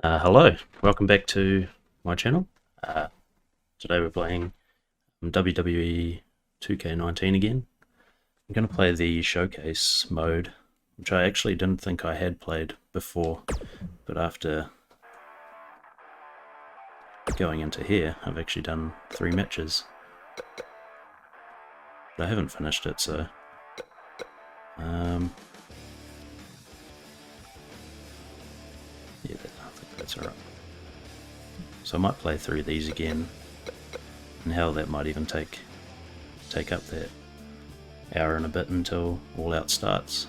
Hello, welcome back to my channel. Today we're playing WWE 2K19 again. I'm going to play the showcase mode, which I actually didn't think I had played before, but after going into here, I've actually done 3 matches. But I haven't finished it, so... yeah, I think that's alright. So I might play through these again, and hell, that might even take up that hour and a bit until All Out starts.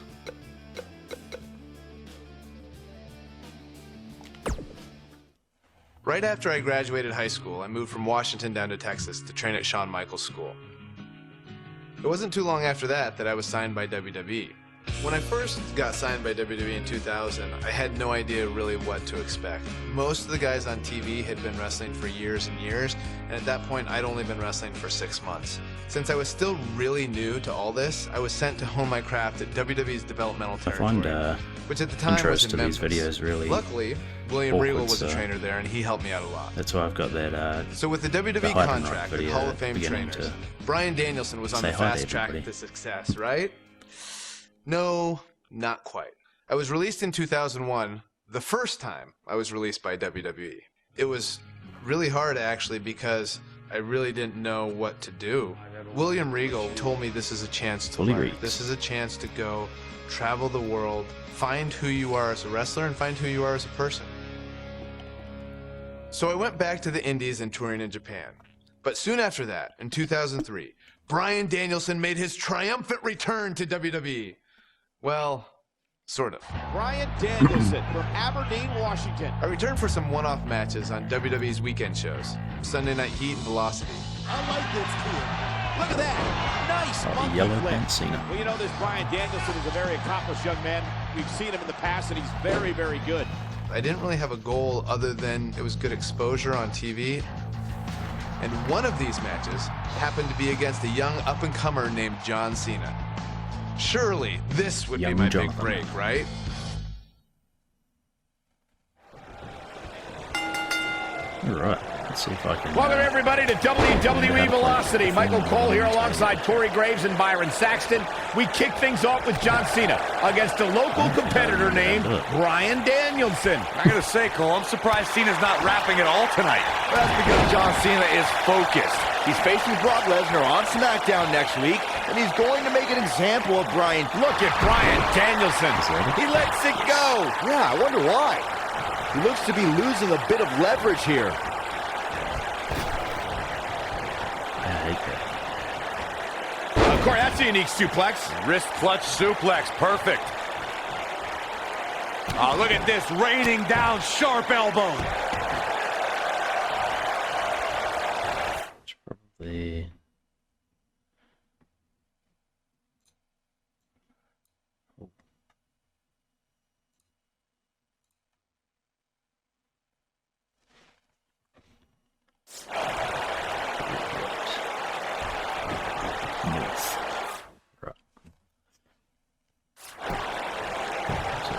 Right after I graduated high school, I moved from Washington down to Texas to train at Shawn Michaels' school. It wasn't too long after that I was signed by WWE. When I first got signed by WWE in 2000, I had no idea really what to expect. Most of the guys on TV had been wrestling for years and years, and at that point I'd only been wrestling for 6 months. Since I was still really new to all this, I was sent to hone my craft at WWE's developmental territory, which at the time was in Memphis. These videos really Luckily, William Regal was a trainer there, and he helped me out a lot. That's why I've got that. So with the WWE contract and Hall of Fame trainers, Bryan Danielson was on the fast track to success, right? No, not quite. I was released in 2001, the first time I was released by WWE. It was really hard, actually, because I really didn't know what to do. William Regal told me this is a chance to learn. This is a chance to go travel the world, find who you are as a wrestler, and find who you are as a person. So I went back to the Indies and touring in Japan. But soon after that, in 2003, Bryan Danielson made his triumphant return to WWE. Well, sort of. Bryan Danielson from Aberdeen, Washington. I returned for some one-off matches on WWE's weekend shows, Sunday Night Heat and Velocity. I like this kid. Look at that. Nice monkey yellow flip. Cena. Well, you know, this Bryan Danielson is a very accomplished young man. We've seen him in the past, and he's very, very good. I didn't really have a goal other than it was good exposure on TV. And one of these matches happened to be against a young up-and-comer named John Cena. Surely this would be my big break, right? Alright, let's see if I can... Welcome everybody to WWE Velocity. Michael Cole here alongside Corey Graves and Byron Saxton. We kick things off with John Cena against a local competitor named Bryan Danielson. I gotta say, Cole, I'm surprised Cena's not rapping at all tonight. Well, that's because John Cena is focused. He's facing Brock Lesnar on SmackDown next week, and he's going to make an example of Bryan. Look at Bryan Danielson. He lets it go. Yeah, I wonder why. He looks to be losing a bit of leverage here. I hate that. Corey, that's a unique suplex. Wrist clutch suplex, perfect. Oh, look at this, raining down, sharp elbow. Probably...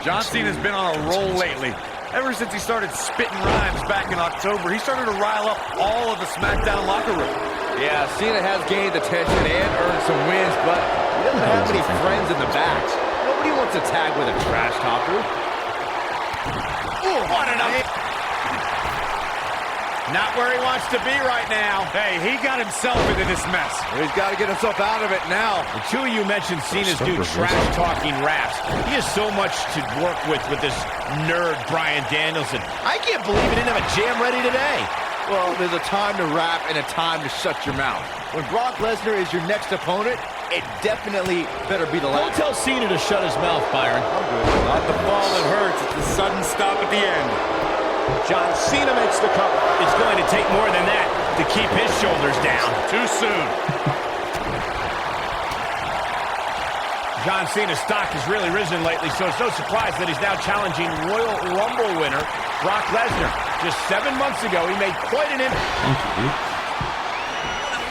John Cena's been on a roll lately. Ever since he started spitting rhymes back in October, he started to rile up all of the SmackDown locker room. Yeah, Cena has gained attention and earned some wins, but he doesn't have any friends in the back. Nobody wants to tag with a trash talker. Ooh, what an Not where he wants to be right now. Hey, he got himself into this mess. He's got to get himself out of it now. The two of you mentioned Cena's new trash-talking raps. He has so much to work with this nerd Bryan Danielson. I can't believe he didn't have a jam ready today. Well, there's a time to rap and a time to shut your mouth. When Brock Lesnar is your next opponent, it definitely better be the last. Don't tell Cena to shut his mouth, Byron. I'm good. Not the fall that hurts, it's the sudden stop at the end. John Cena makes the cover. It's going to take more than that to keep his shoulders down. Too soon. John Cena's stock has really risen lately, so it's no surprise that he's now challenging Royal Rumble winner Brock Lesnar. Just 7 months ago, he made quite an impact.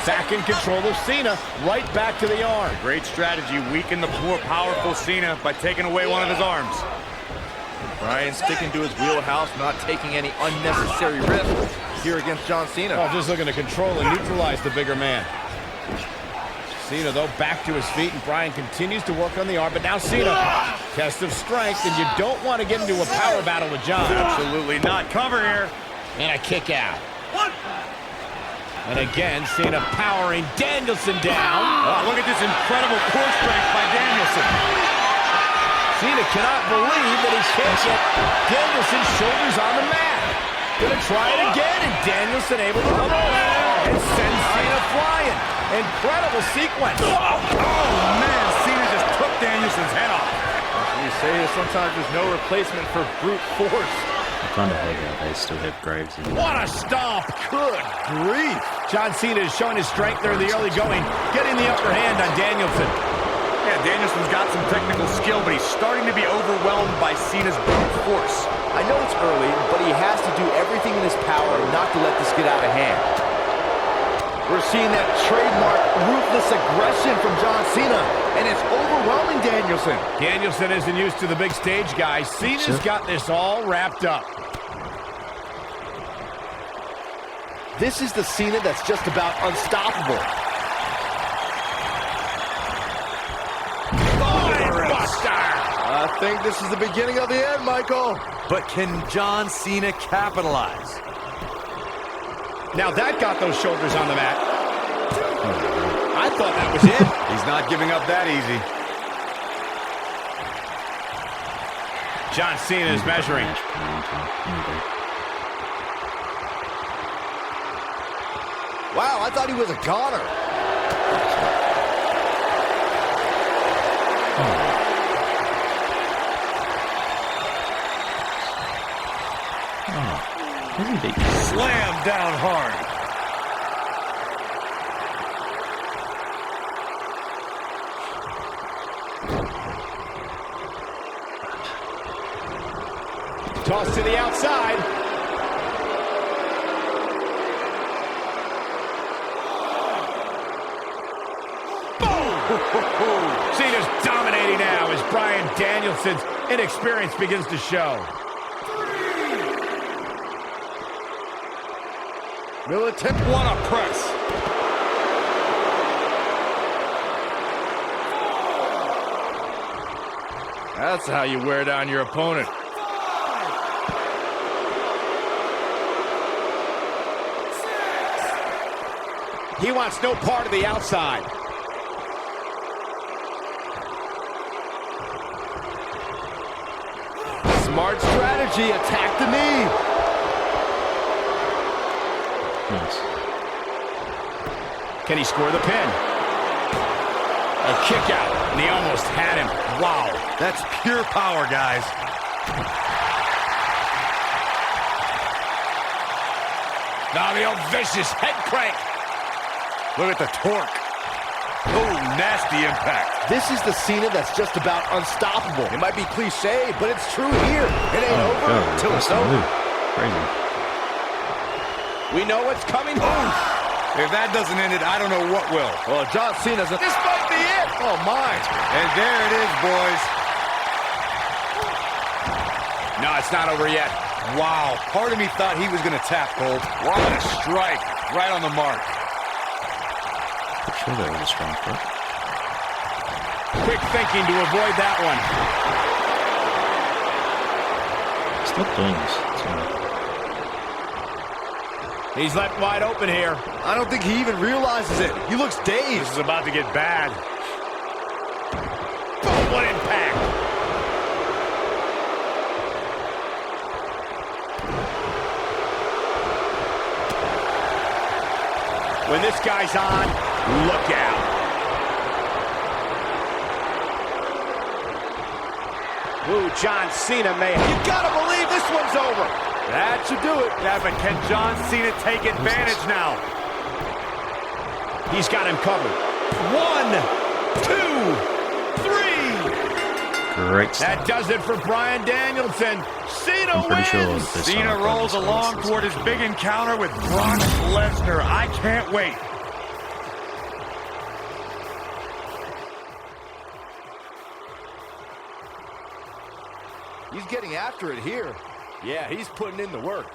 Back in control of Cena, right back to the arm. Great strategy, weaken the more powerful Cena by taking away one of his arms. Bryan sticking to his wheelhouse, not taking any unnecessary risks here against John Cena. Oh, just looking to control and neutralize the bigger man. Cena, though, back to his feet, and Bryan continues to work on the arm, but now Cena, test of strength, and you don't want to get into a power battle with John. Absolutely not. Cover here. And a kick out. And again, Cena powering Danielson down. Oh, look at this incredible core strength by Danielson. Cena cannot believe that he can't get Danielson's shoulders on the mat. Gonna try it again, and Danielson able to come over and send Cena flying. Incredible sequence. Oh, man, Cena just took Danielson's head off. You say sometimes there's no replacement for brute force. I kind of hate how they still have Graves in. What a stomp. Good grief. John Cena is showing his strength there in the early going, getting the upper hand on Danielson. Yeah, Danielson's got some technical skill, but he's starting to be overwhelmed by Cena's brute force. I know it's early, but he has to do everything in his power not to let this get out of hand. We're seeing that trademark ruthless aggression from John Cena, and it's overwhelming Danielson. Danielson isn't used to the big stage, guys. Cena's got this all wrapped up. This is the Cena that's just about unstoppable. I think this is the beginning of the end, Michael. But can John Cena capitalize? Now that got those shoulders on the mat. I thought that was it. He's not giving up that easy. John Cena is measuring. Wow, I thought he was a goner. Slam down hard. Toss to the outside. Boom! Cena's dominating now as Bryan Danielson's inexperience begins to show. Militant. What a press. That's how you wear down your opponent. He wants no part of the outside. Smart strategy. Attack the knee. Nice. Can he score the pin? A kick out, and he almost had him. Wow. That's pure power, guys. Now the old vicious head crank. Look at the torque. Oh, nasty impact. This is the Cena that's just about unstoppable. It might be cliche, but it's true here. It ain't over until it's over. Crazy. We know what's coming. If that doesn't end it, I don't know what will. Well, John Cena's... This might be it. Oh, my. And there it is, boys. No, it's not over yet. Wow. Part of me thought he was going to tap, Cole. What a strike. Right on the mark. I'm sure that was a strong foot. Quick thinking to avoid that one. Stop doing this. It's all He's left wide open here. I don't think he even realizes it. He looks dazed. This is about to get bad. Oh, what impact. When this guy's on, look out. Ooh, John Cena may... You gotta believe this one's over. That should do it. Yeah, but can John Cena take advantage now? He's got him covered. 1, 2, 3. great stuff. That does it for Bryan Danielson. Cena I'm pretty sure wins. this Cena rolls along toward his big encounter with Brock Lesnar. I can't wait. He's getting after it here. Yeah, he's putting in the work.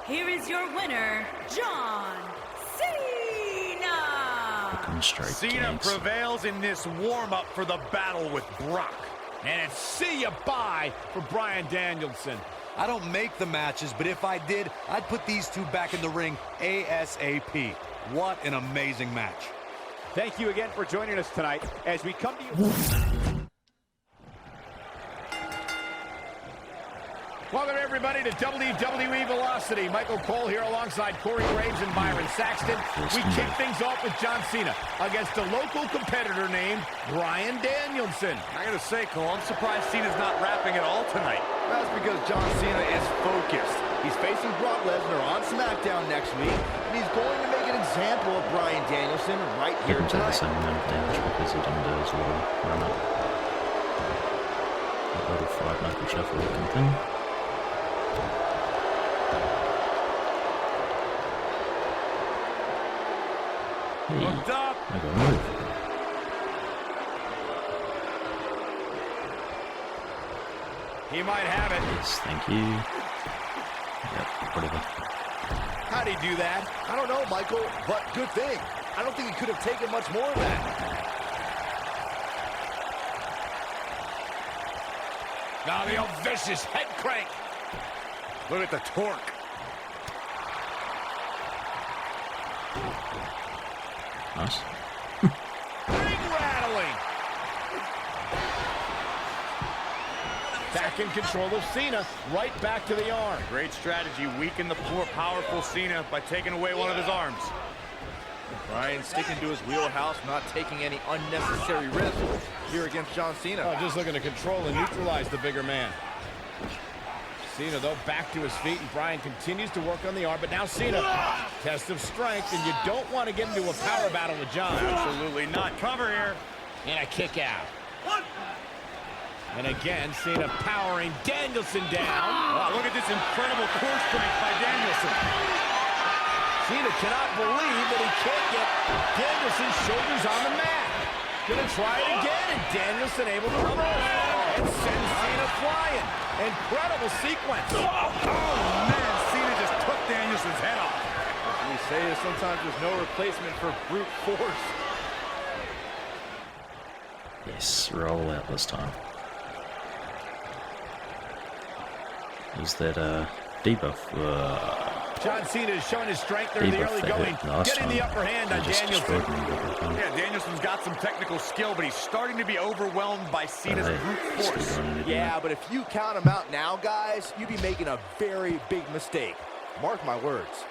Here is your winner, John Cena. Cena prevails in this warm-up for the battle with Brock. And it's see ya bye for Bryan Danielson. I don't make the matches, but if I did, I'd put these two back in the ring ASAP. What an amazing match. Thank you again for joining us tonight as we come to you. Welcome, everybody, to WWE Velocity. Michael Cole here alongside Corey Graves and Byron Saxton. We kick things off with John Cena against a local competitor named Bryan Danielson. I gotta say, Cole, I'm surprised Cena's not rapping at all tonight. That's because John Cena is focused. He's facing Brock Lesnar on SmackDown next week, and he's going to make an example of Bryan Danielson right here Didn't take the tonight. same amount of damage because he didn't do his little run-up. That little fried knuckle shuffle looking thing. Hey, Hooked up. I got a move. He might have it. Yes, thank you. Yep, whatever. How'd he do that? I don't know, Michael, but good thing. I don't think he could have taken much more of that. Now the old vicious head crank. Look at the torque. Nice. Ring rattling. Back in control of Cena. Right back to the arm. Great strategy. Weaken the more powerful Cena by taking away one of his arms. Bryan sticking to his wheelhouse, not taking any unnecessary risks here against John Cena. Oh, just looking to control and neutralize the bigger man. Cena, though, back to his feet, and Bryan continues to work on the arm, but now Cena, test of strength, and you don't want to get into a power battle with John. Absolutely not. Cover here. And a kick out. And again, Cena powering Danielson down. Wow, look at this incredible core strength by Danielson. Cena cannot believe that he can't get Danielson's shoulders on the mat. Gonna try it again, and Danielson able to reverse and send Cena flying. Incredible sequence. Oh, man, Cena just took Danielson's head off. As we say, sometimes there's no replacement for brute force. Yes, roll out this time. Is that debuff? John Cena is showing his strength there in the Debuff early that going, hit last getting time. the upper hand They on just Danielson. destroyed me every time. Yeah, Danielson's got some technical skill, but he's starting to be overwhelmed by Cena's Hey, brute still force. doing it, Yeah, but if you count him out now, guys, you'd be making a very big mistake. Mark my words.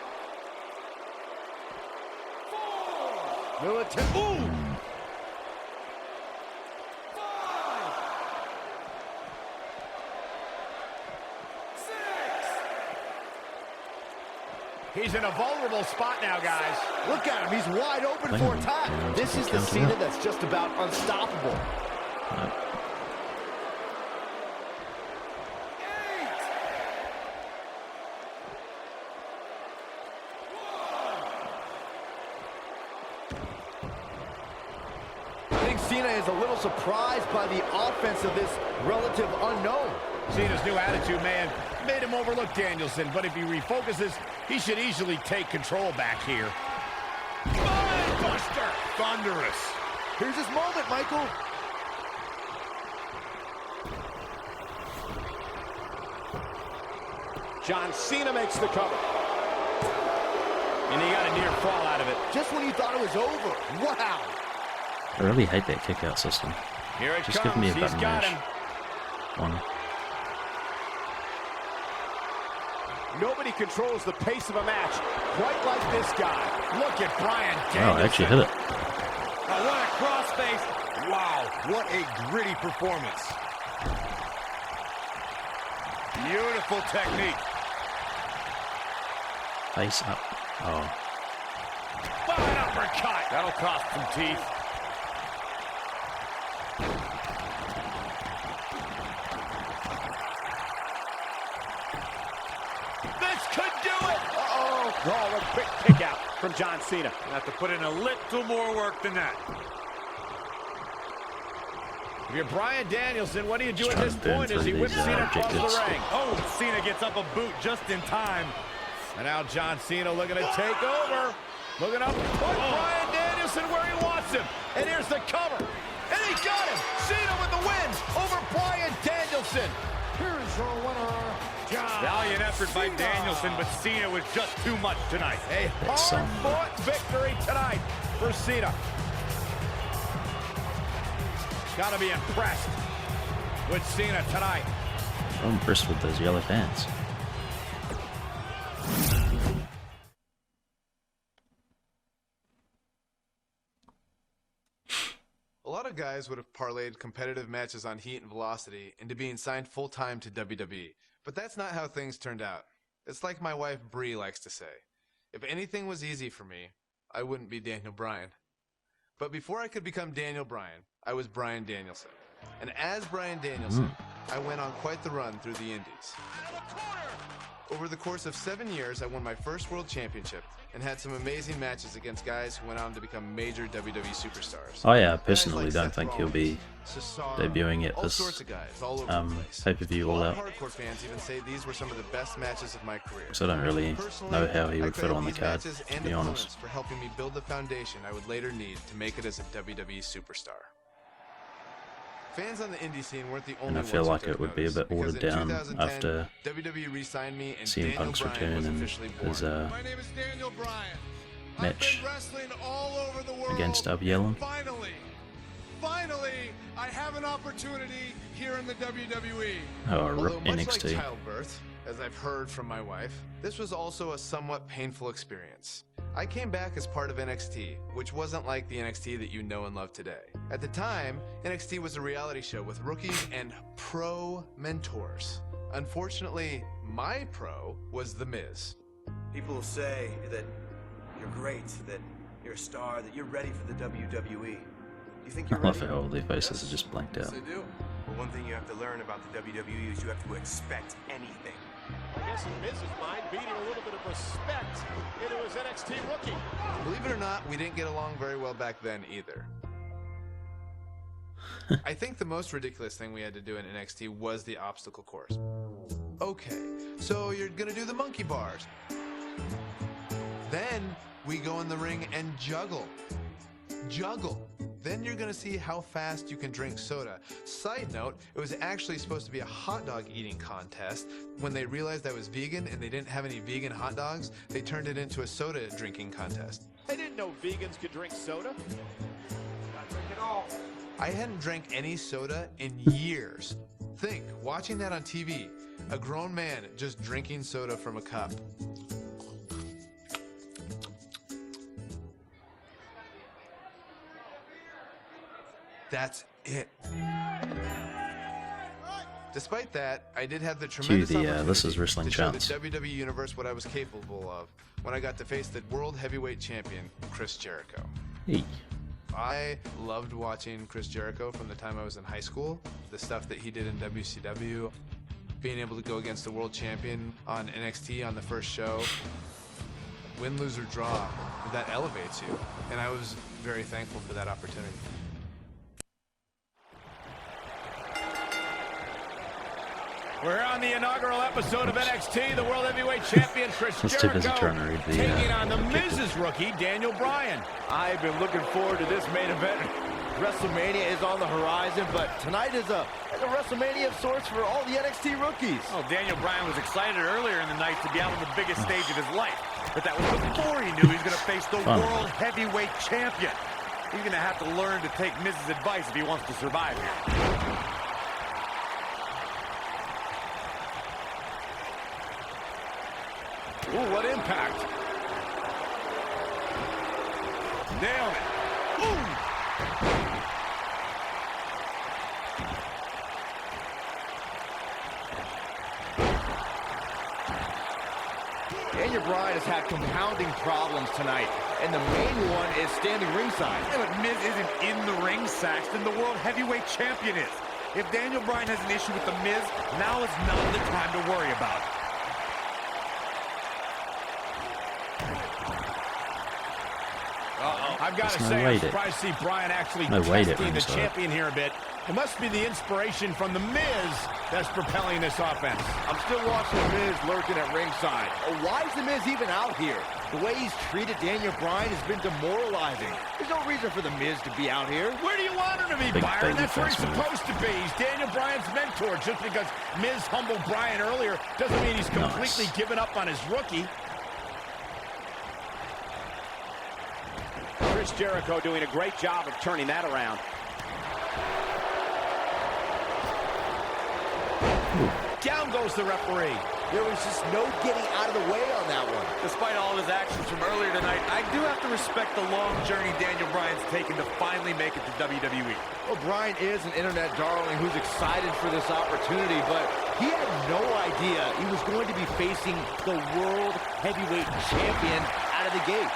Militant. Ooh! He's in a vulnerable spot now, guys. Look at him. He's wide open for attack. This is the Cena that's just about unstoppable. No. I think Cena is a little surprised by the offense of this relative unknown. Cena's new attitude, man, made him overlook Danielson, but if he refocuses, he should easily take control back here. Buster! Thunderous. Here's his moment, Michael. John Cena makes the cover. And he got a near fall out of it. Just when you thought it was over. Wow. I really hate that kick-out system. Here it Just comes. give me a He's button got mash. him. One. Nobody controls the pace of a match quite like this guy. Look at Bryan Danielson. Oh, I actually hit it. Oh, what a crossface. Wow, what a gritty performance. Beautiful technique. Face up. Oh, Fine uppercut. That'll cost some teeth. This could do it. Uh-oh. Oh, a quick kick out from John Cena. Have to put in a little more work than that. If you're Bryan Danielson, what do you do Just at this trying to burn point as he through whips these, Cena across objectives. the ring? Oh, Cena gets up a boot just in time. And now John Cena looking to take over. Looking up, put Bryan Danielson where he wants him. And here's the cover. And he got him. Cena with the win over Bryan Danielson. Here is your winner, John Valiant effort by Cena. Danielson, but Cena was just too much tonight. A hard-fought victory tonight for Cena. Got to be impressed with Cena tonight. I'm impressed with those yellow pants. A lot of guys would have parlayed competitive matches on Heat and Velocity into being signed full-time to WWE, but that's not how things turned out. It's like my wife Bree likes to say, if anything was easy for me, I wouldn't be Daniel Bryan. But before I could become Daniel Bryan, I was Bryan Danielson. And as Bryan Danielson, I went on quite the run through the Indies. Over the course of 7 years, I won my first world championship and had some amazing matches against guys who went on to become major WWE superstars. Oh yeah, I Guys personally like don't Seth think he'll be Cesaro, debuting at all this sorts of guys all over the place. pay-per-view A all lot of out. hardcore fans even say these were some of the best matches of my career. So I don't really Personally, know how he I would fit credit on the these card, matches to and be opponents honest. for helping me build the foundation I would later need to make it as a WWE superstar. Fans on the indie scene weren't the only And I ones feel who like took it would be a notice, bit because watered in down 2010, after WWE re-signed me and CM Daniel Punk's Bryan return was and officially born. his My name is Daniel Bryan. match I've been wrestling all over the world. against Darby Allin. Finally, I have an opportunity here in the WWE. Oh, rip Although much like NXT. childbirth, as I've heard from my wife, this was also a somewhat painful experience. I came back as part of NXT, which wasn't like the NXT that you know and love today. At the time, NXT was a reality show with rookies and pro mentors. Unfortunately, my pro was The Miz. People will say that you're great, that you're a star, that you're ready for the WWE. Do you think I you're love ready? how all their faces are just blanked out. Yes, I do. But one thing you have to learn about the WWE is you have to expect anything. I guess in Miz's mind, beating a little bit of respect into his NXT rookie. Believe it or not, we didn't get along very well back then either. I think the most ridiculous thing we had to do in NXT was the obstacle course. Okay, so you're gonna do the monkey bars. Then we go in the ring and juggle. Juggle. Then you're gonna see how fast you can drink soda. Side note, it was actually supposed to be a hot dog eating contest. When they realized I was vegan and they didn't have any vegan hot dogs, they turned it into a soda drinking contest. I didn't know vegans could drink soda. Not drink at all. I hadn't drank any soda in years. Think, watching that on TV, a grown man just drinking soda from a cup. That's it. Despite that, I did have the tremendous the, opportunity this is Wrestling to show Chance. the WWE Universe what I was capable of when I got to face the World Heavyweight Champion, Chris Jericho. Hey. I loved watching Chris Jericho from the time I was in high school. The stuff that he did in WCW, being able to go against the world champion on NXT on the first show. Win, lose, or draw, that elevates you. And I was very thankful for that opportunity. We're on the inaugural episode of NXT. The World Heavyweight Champion Chris Let's too busy Jericho trying to read the, taking on the objective. Miz's rookie, Daniel Bryan. I've been looking forward to this main event. WrestleMania is on the horizon, but tonight is like a WrestleMania of sorts for all the NXT rookies. Well, Daniel Bryan was excited earlier in the night to be out on the biggest stage of his life. But that was before he knew he was going to face the World Heavyweight Champion. He's going to have to learn to take Miz's advice if he wants to survive here. Ooh, what impact. Nailed it. Ooh. Daniel Bryan has had compounding problems tonight, and the main one is standing ringside. Yeah, but Miz isn't in the ring, Saxton. The World Heavyweight Champion is. If Daniel Bryan has an issue with the Miz, now is not the time to worry about it. Uh-oh. I've got to say, I'm surprised to see Bryan actually testing the champion here a bit. It must be the inspiration from The Miz that's propelling this offense. I'm still watching The Miz lurking at ringside. Why is The Miz even out here? The way he's treated Daniel Bryan has been demoralizing. There's no reason for The Miz to be out here. Where do you want him to be, Byron? That's where he's supposed to be. He's Daniel Bryan's mentor. Just because Miz humbled Bryan earlier doesn't mean he's completely given up on his rookie. Chris Jericho doing a great job of turning that around. Down goes the referee. There was just no getting out of the way on that one. Despite all his actions from earlier tonight, I do have to respect the long journey Daniel Bryan's taken to finally make it to WWE. Well, Bryan is an internet darling who's excited for this opportunity, but he had no idea he was going to be facing the World Heavyweight Champion out of the gate.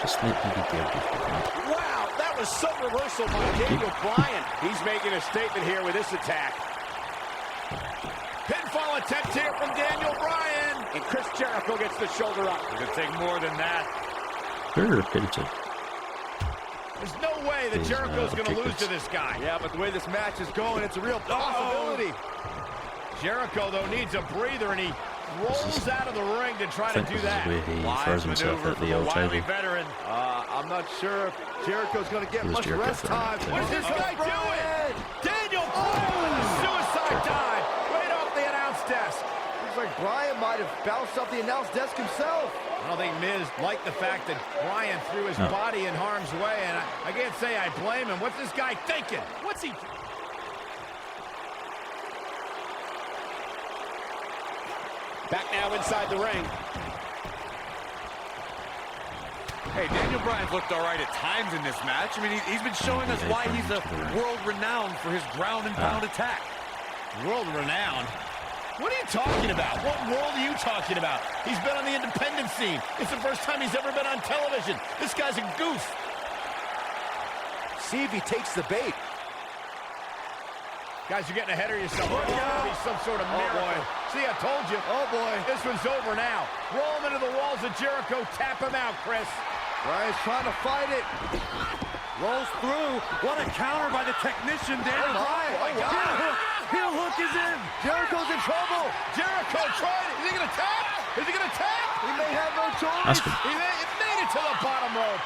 Just let me get there before. Wow, that was some reversal by Daniel Bryan. He's making a statement here with this attack. Pinfall attempt here from Daniel Bryan. And Chris Jericho gets the shoulder up. It's going to take more than that. Very repetitive. There's no way that Jericho's going to lose to this guy. Yeah, but the way this match is going, it's a real possibility. Jericho, though, needs a breather, and he rolls out of the ring to try to do that. Where he throws himself at the old table. Veteran. I'm not sure if Jericho's going to get much rest time. What's this guy doing? Daniel Bryan, suicide dive right off the announce desk. Looks like Bryan might have bounced off the announce desk himself. I don't think Miz liked the fact that Bryan threw his body in harm's way, and I can't say I blame him. What's this guy thinking? What's he... Back now inside the ring. Hey, Daniel Bryan's looked all right at times in this match. I mean, he's been showing us why he's a world-renowned for his ground and pound attack. World-renowned? What are you talking about? What world are you talking about? He's been on the independent scene. It's the first time he's ever been on television. This guy's a goof. See if he takes the bait. Guys, you're getting ahead of yourself. There's got to be some sort of miracle. Boy. See, I told you. Oh, boy. This one's over now. Roll him into the walls of Jericho. Tap him out, Chris. Bryan's trying to fight it. Rolls through. What a counter by the technician, Daniel Bryan. Oh, wow. Heel hook is in. Jericho's in trouble. Jericho tried it. Is he going to tap? Is he going to tap? He may have no choice. He made it to the bottom rope.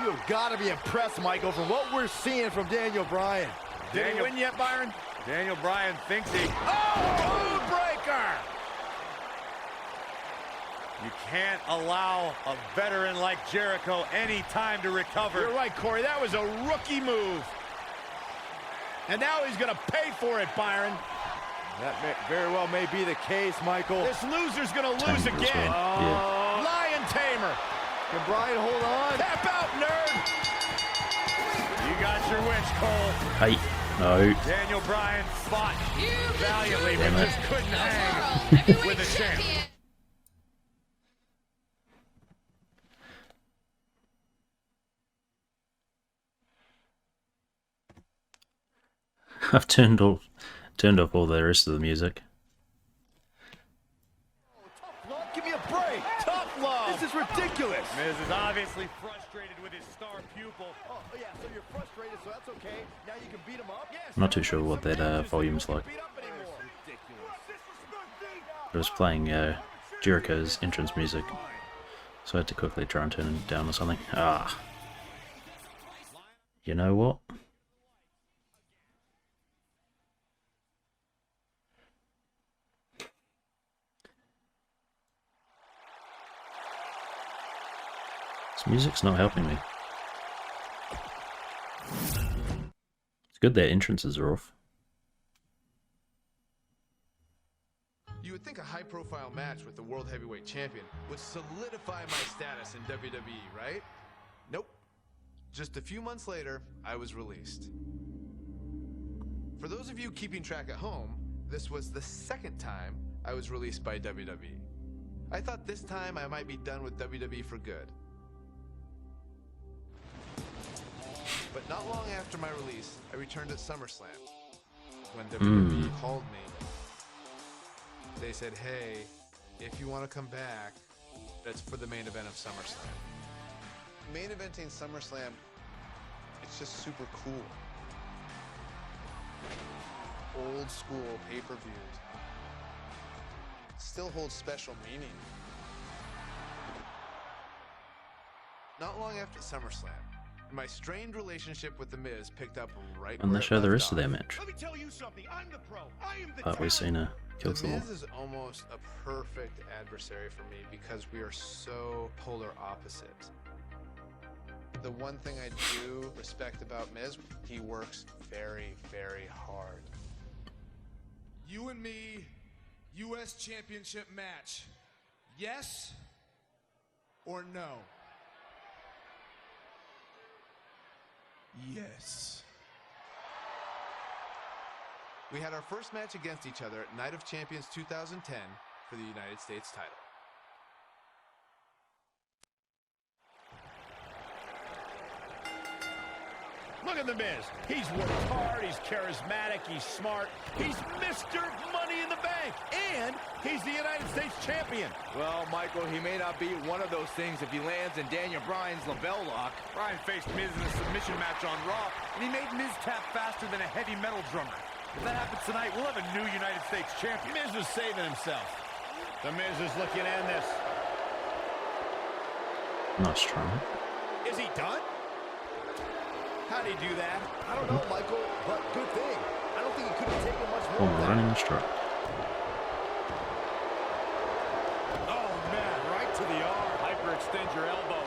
You've got to be impressed, Michael, from what we're seeing from Daniel Bryan. Did he win yet, Byron? Daniel Bryan thinks he... Oh, breaker! You can't allow a veteran like Jericho any time to recover. You're right, Corey. That was a rookie move. And now he's going to pay for it, Byron. That very well may be the case, Michael. This loser's going to lose again. Lion Tamer. Can Bryan hold on? Tap out, nerd. You got your wish, Cole. Hey, no. Daniel Bryan fought valiantly, but just couldn't hang with the champ. I've turned off all the rest of the music. Tough love, give me a break. Tough love. This is ridiculous. Miz is obviously frustrated with his star pupil. Oh, yeah, so you're frustrated, so that's okay. Now you can beat him up. Yes. I'm not too sure what that volume's like. It was playing Jericho's entrance music, so I had to quickly try and turn it down or something. You know what? This music's not helping me. It's good that entrances are off. You would think a high-profile match with the World Heavyweight Champion would solidify my status in WWE, right? Nope. Just a few months later, I was released. For those of you keeping track at home, this was the second time I was released by WWE. I thought this time I might be done with WWE for good. But not long after my release, I returned at SummerSlam, when WWE called me they said, hey, if you want to come back, that's for the main event of SummerSlam. Main eventing SummerSlam, it's just super cool. Old school pay-per-views still holds special meaning. Not long after SummerSlam, my strained relationship with The Miz picked up right And where they it show the left rest of off. their match. Let me tell you something. I'm the pro. I am the But we've seen a kill The them all. Miz is almost a perfect adversary for me because we are so polar opposite. The one thing I do respect about Miz, he works very, very hard. You and me, U.S. Championship match. Yes or no? Yes. We had our first match against each other at Night of Champions 2010 for the United States title. Look at The Miz. He's worked hard, he's charismatic, he's smart. He's Mr. Money in the Bank, and he's the United States champion. Well, Michael, he may not be one of those things if he lands in Daniel Bryan's label lock. Bryan faced Miz in a submission match on Raw, and he made Miz tap faster than a heavy metal drummer. If that happens tonight, we'll have a new United States champion. Miz is saving himself. The Miz is looking to end this. Nice try. Is he done? How'd he do that? I don't know, Michael, but good thing. I don't think he could have taken much more Oh, than that. running strike. Oh, man, right to the arm. Hyperextend your elbow.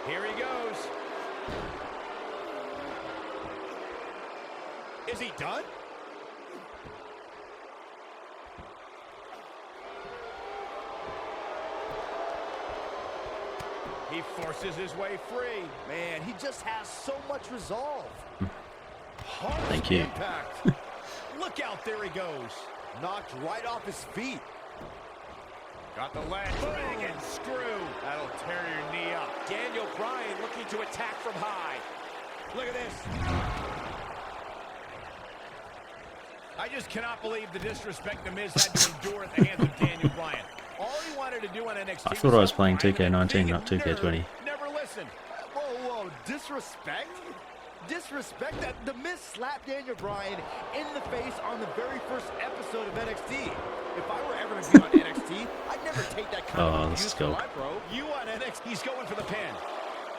Here he goes. Is he done? He forces his way free. Man, he just has so much resolve. Harsh Thank you. impact. Look out, there he goes. Knocked right off his feet. Got the leg. Big and screw. That'll tear your knee up. Daniel Bryan looking to attack from high. Look at this. I just cannot believe the disrespect The Miz had to endure at the hands of Daniel Bryan. All he wanted to do on NXT I thought I was playing 2K19, not Big 2K20. nerd. Never listen. Whoa, disrespect? Disrespect that The Miz slapped Daniel Bryan in the face on the very first episode of NXT. If I were ever to be on NXT, I'd never take that kind of this abuse is from cool. my bro. You on NXT, he's going for the pin.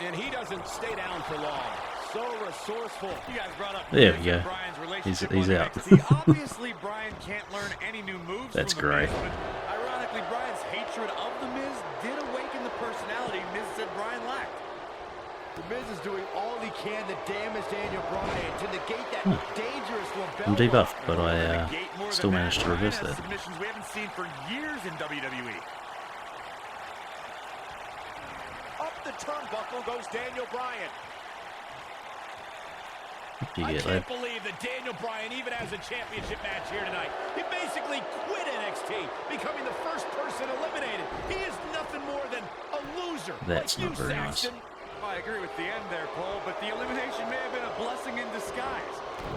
And he doesn't stay down for long. So resourceful. You guys brought up There we Miz go. and Bryan's relationship He's on out. NXT. Obviously, Bryan can't learn any new moves That's from The great. Miz, but ironically, Bryan's hatred of The Miz did awaken the personality Miz said Bryan lacked. The Miz is doing all he can to damage Daniel Bryan to negate that dangerous I'm label. debuffed, but I Negate more still than managed to Bryan reverse has that. submissions we haven't seen for years in WWE. Up the turnbuckle goes Daniel Bryan. You I get can't led. believe that Daniel Bryan even has a championship match here tonight. He basically quit NXT, becoming the first person eliminated. He is nothing more than a loser. That's like not you, very nice. Saxton. I agree with the end there, Cole, but the elimination may have been a blessing in disguise.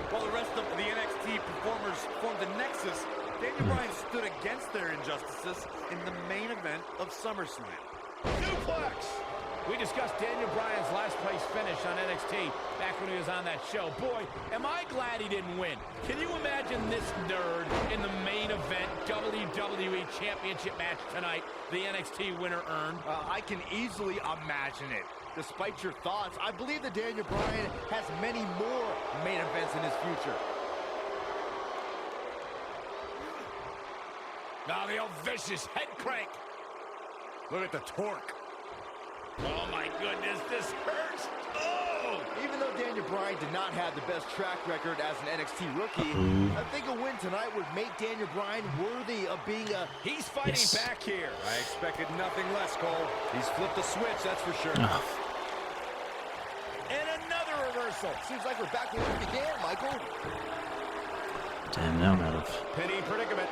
While the rest of the NXT performers formed a nexus, Daniel Bryan stood against their injustices in the main event of SummerSlam. Suplex! We discussed Daniel Bryan's last place finish on NXT back when he was on that show. Boy, am I glad he didn't win. Can you imagine this nerd in the main event WWE Championship match tonight the NXT winner earned? I can easily imagine it. Despite your thoughts, I believe that Daniel Bryan has many more main events in his future. Now the old vicious head crank. Look at the torque. Oh my goodness, this hurts. Oh! Even though Daniel Bryan did not have the best track record as an NXT rookie, I think a win tonight would make Daniel Bryan worthy of being a... He's fighting back here. I expected nothing less, Cole. He's flipped the switch, that's for sure. And another reversal. Seems like we're back where we began, Michael. Damn, now I'm out of. Penny predicament.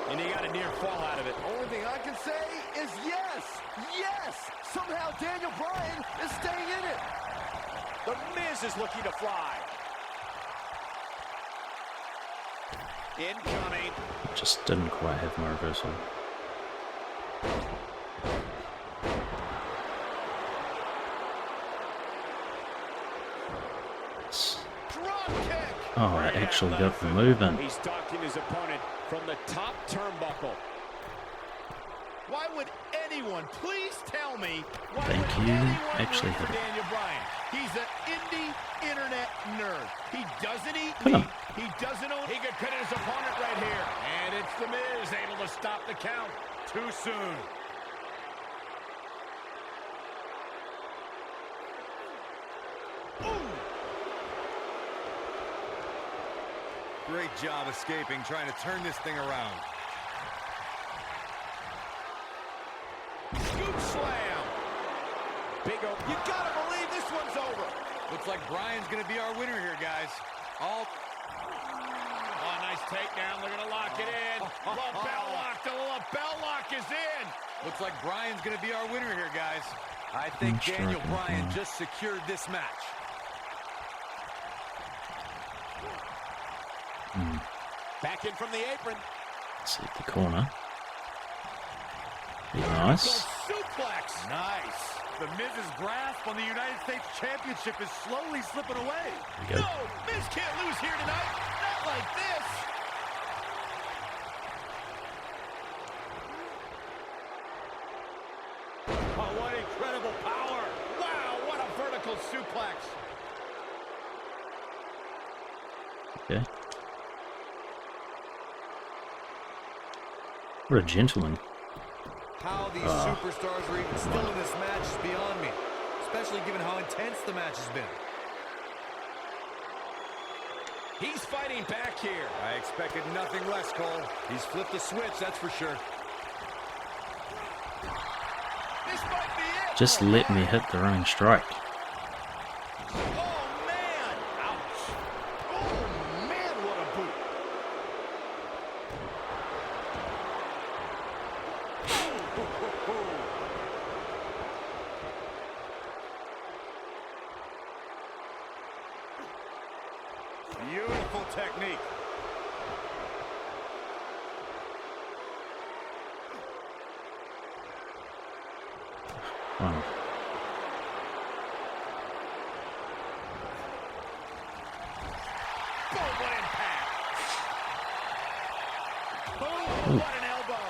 And he got a near fall out of it. Only thing I can say is yes! Yes! Somehow Daniel Bryan is staying in it! The Miz is looking to fly. Incoming. Just didn't quite have my reversal. Oh, I actually got the movement. He's stalking his opponent from the top turnbuckle. Why would anyone, please tell me, why Thank would you. anyone Actually root for hit it. Daniel Bryan? He's an indie internet nerd. He doesn't eat Come on. meat. He doesn't own. He could cut his opponent right here. And it's The Miz able to stop the count too soon. Great job escaping, trying to turn this thing around. Scoop slam. Big O. You gotta believe this one's over. Looks like Bryan's gonna be our winner here, guys. Oh, nice takedown. They're gonna lock it in. Lapel lock. The lapel lock is in. Looks like Bryan's gonna be our winner here, guys. I think Daniel Bryan just secured this match. Back in from the apron. See the corner. Be nice. Suplex. Nice. The Miz's grasp on the United States Championship is slowly slipping away. There we go. No, Miz can't lose here tonight. Not like this. Oh, what incredible power. Wow, what a vertical suplex. Okay. What a gentleman. How these superstars are even still in this match is beyond me, especially given how intense the match has been. He's fighting back here. I expected nothing less, Cole. He's flipped the switch, that's for sure. This might be it. Just let me hit the running strike. Oh, man. Ouch. Oh, man, what a boot. Beautiful technique. Wow. Boom, what impact. Boom, what an elbow.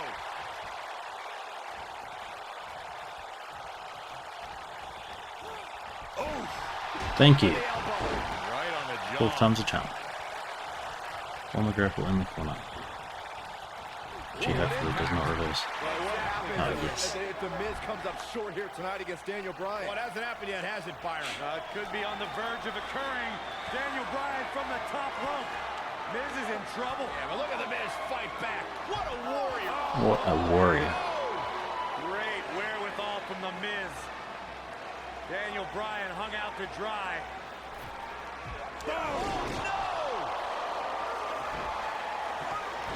Thank you. Right on the jaw. 12 times a charm. Former grapple in the corner. Gee, hopefully it does not reverse. Oh, yes. If the Miz comes up short here tonight against Daniel Bryan. Well, it hasn't happened yet, has it, Byron? It could be on the verge of occurring. Daniel Bryan from the top rope. Miz is in trouble. Yeah, but look at the Miz fight back. What a warrior. What a warrior. Great wherewithal from the Miz. Daniel Bryan hung out to dry. Oh, no!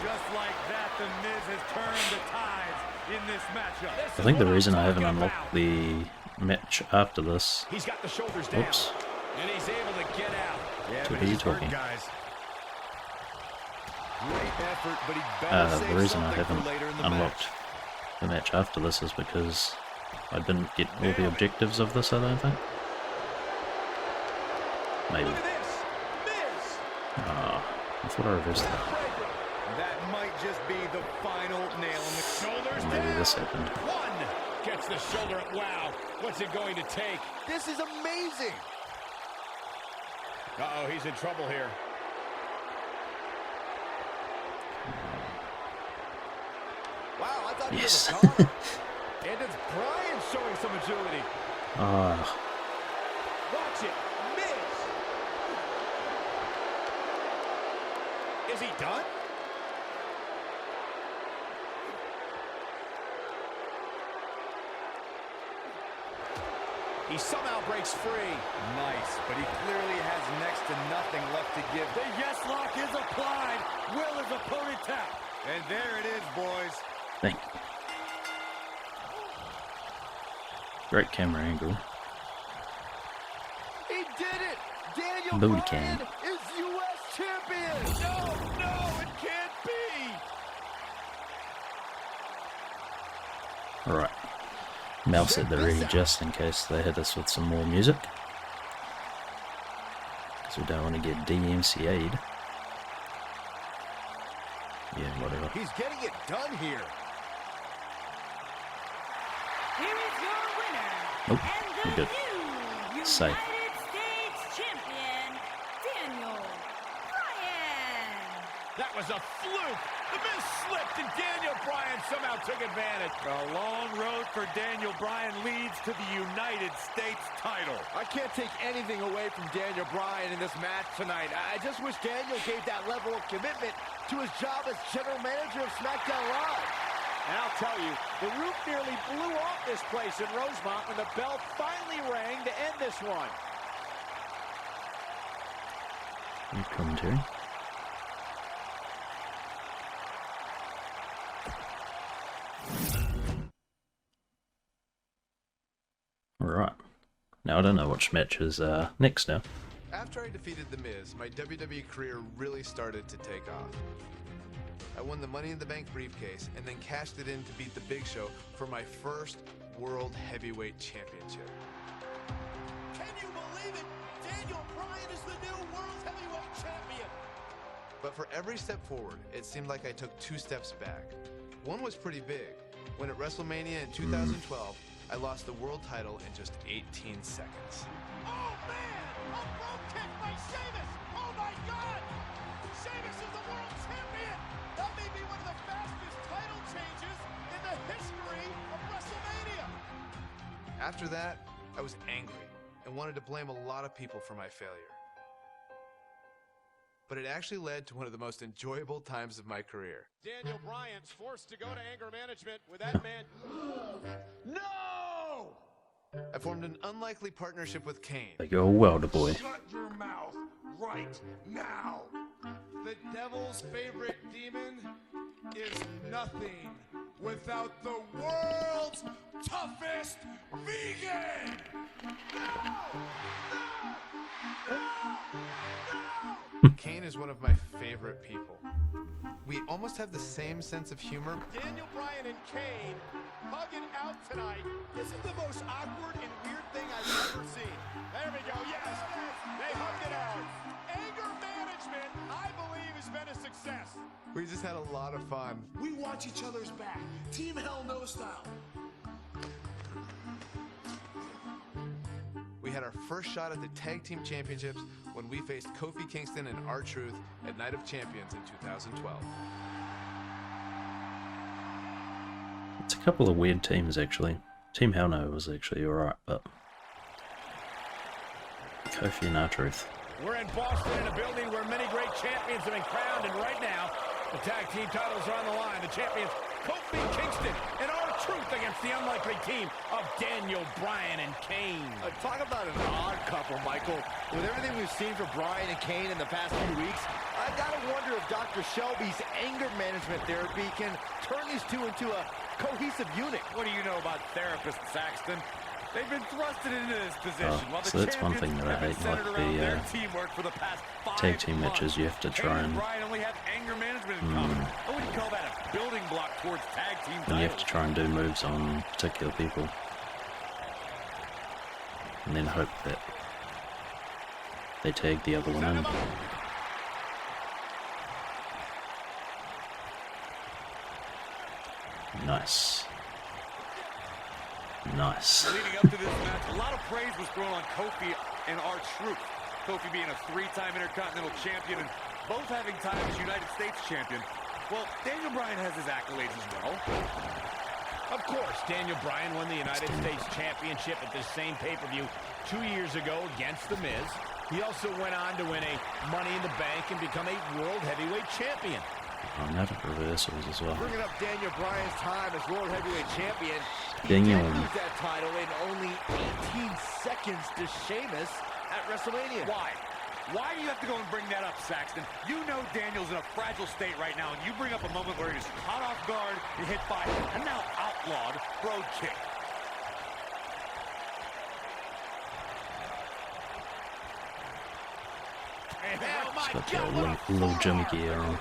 Just like that, the Miz has turned the tides in this matchup. I think the reason I haven't unlocked the match after this. He's got the shoulders down. Oops. And he's able to get out. Yeah, To but who you he's hurt, talking? guys. Great effort, but he better The save reason I something for haven't later in the unlocked the match after this is because I didn't get all the objectives of this, I don't think. Maybe. Look at this. Miz. I thought I reversed that. That might just be the final nail in the Shoulders Maybe down. this happened. One. Gets the shoulder up. Wow. What's it going to take? This is amazing. Uh-oh, he's in trouble here. Wow, I thought Yes. he was a goner. And it's Bryan showing some agility. Watch it. Miz. Is he done? He somehow breaks free. Nice, but he clearly has next to nothing left to give. The yes lock is applied. Will his opponent tap? And there it is, boys. Thank you. Great camera angle. He did Booty can. Is U.S. champion. No, it can't be. Alright. Mouse at the ready just in case they hit us with some more music. Because we don't want to get DMCA'd. Yeah, whatever. He's getting it done here. Here is your winner. Nope, And we're the good. new Safe. United States champion, Daniel Bryan. That was a fluke. The Miz slipped and Daniel Bryan somehow took advantage. The long road for Daniel Bryan leads to the United States title. I can't take anything away from Daniel Bryan in this match tonight. I just wish Daniel gave that level of commitment to his job as general manager of SmackDown Live. And I'll tell you, the roof nearly blew off this place in Rosemont when the bell finally rang to end this one. Good commentary. Alright. Now I don't know which match is next now. After I defeated The Miz, my WWE career really started to take off. I won the Money in the Bank briefcase and then cashed it in to beat The Big Show for my first World Heavyweight Championship. Can you believe it? Daniel Bryan is the new World Heavyweight Champion. But for every step forward, it seemed like I took 2 steps back. One was pretty big. When at WrestleMania in 2012, I lost the world title in just 18 seconds. Oh man! A rope kick by Sheamus! Oh my God! Sheamus is the world champion! That may be one of the fastest title changes in the history of WrestleMania! After that, I was angry and wanted to blame a lot of people for my failure. But it actually led to one of the most enjoyable times of my career. Daniel Bryan's forced to go to anger management with that man. No! I formed an unlikely partnership with Kane. Like you're a welder boy. Shut your mouth right now. The devil's favorite demon is nothing without the world's toughest vegan. Kane is one of my favorite people. We almost have the same sense of humor. Daniel Bryan and Kane hugging out tonight. This is the most awkward and weird thing I've ever seen. There we go. Yes, they hugged it out. Anger management, I believe, has been a success. We just had a lot of fun. We watch each other's back. Team Hell No style. We had our first shot at the Tag Team Championships when we faced Kofi Kingston and R-Truth at Night of Champions in 2012. It's a couple of weird teams actually. Team Hell No was actually alright, but Kofi and R-Truth. We're in Boston in a building where many great champions have been crowned, and right now, the tag team titles are on the line. The champions, Kofi Kingston and R-Truth against the unlikely team of Daniel Bryan and Kane. Talk about an odd couple, Michael. With everything we've seen from Bryan and Kane in the past few weeks, I gotta wonder if Dr. Shelby's anger management therapy can turn these two into a cohesive unit. What do you know about therapists, Saxton? They've been thrusted into this position. While the so that's one thing that I hate, like the teamwork for the past 5 tag team months. matches. You have to try and Bryan only have anger management in common. I wouldn't call that a building block towards tag team titles. you have to try and do moves on particular people, and then hope that they tag the other one in. Nice. Nice. Leading up to this match, a lot of praise was thrown on Kofi and R-Truth. Kofi being a 3-time Intercontinental Champion and both having time as United States Champion. Well, Daniel Bryan has his accolades as well. Of course, Daniel Bryan won the United States Championship at this same pay-per-view 2 years ago against The Miz. He also went on to win a Money in the Bank and become a World Heavyweight Champion. That reversals as well. Bringing up Daniel Bryan's time as World Heavyweight Champion, he Daniel. did lose that title in only 18 seconds to Sheamus at WrestleMania. Why? Why do you have to go and bring that up, Saxton? You know Daniel's in a fragile state right now, and you bring up a moment where he was caught off guard and hit by a now outlawed road kick. got the little Jimmy gear on.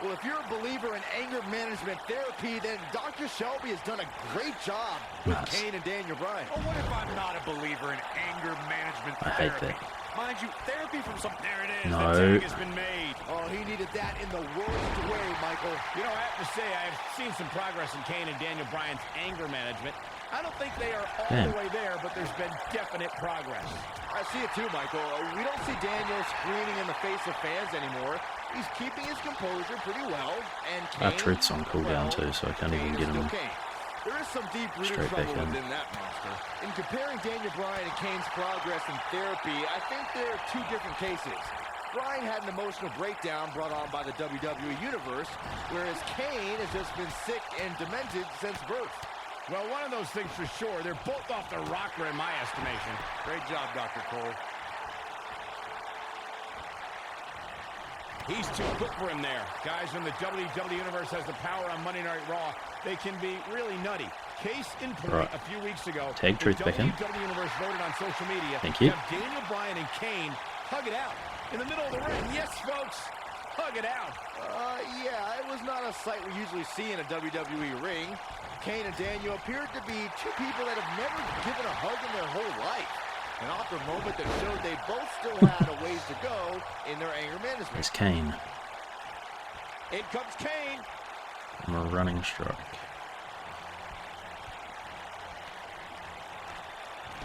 Well, if you're a believer in anger management therapy, then Dr. Shelby has done a great job with Kane and Daniel Bryan. Well, what if I'm not a believer in anger management therapy? I hate that. Mind you, therapy from some... There it is. No. The tag has been made. Oh, he needed that in the worst way, Michael. You know, I have to say, I've seen some progress in Kane and Daniel Bryan's anger management. I don't think they are all the way there, but there's been definite progress. I see it too, Michael. We don't see Daniel screaming in the face of fans anymore. He's keeping his composure pretty well. And Kane, Truth's on cooldown too, so I can't even get him there is some deep-rooted straight back trouble in. within that monster. In comparing Daniel Bryan and Kane's progress in therapy, I think there are two different cases. Bryan had an emotional breakdown brought on by the WWE Universe, whereas Kane has just been sick and demented since birth. Well, one of those things for sure. They're both off the rocker in my estimation. Great job, Dr. Cole. He's too quick for him there. Guys from the WWE Universe has the power on Monday Night Raw. They can be really nutty. Case in point, a few weeks ago, Tag Truth back in. WWE Universe voted on social media Thank you. to have Daniel Bryan and Kane hug it out in the middle of the ring. Yes, folks, hug it out. Yeah, it was not a sight we usually see in a WWE ring. Kane and Daniel appeared to be two people that have never given a hug in their whole life. An awkward moment that showed they both still had a ways to go in their anger management. It's Kane. In comes Kane. I'm a running strike.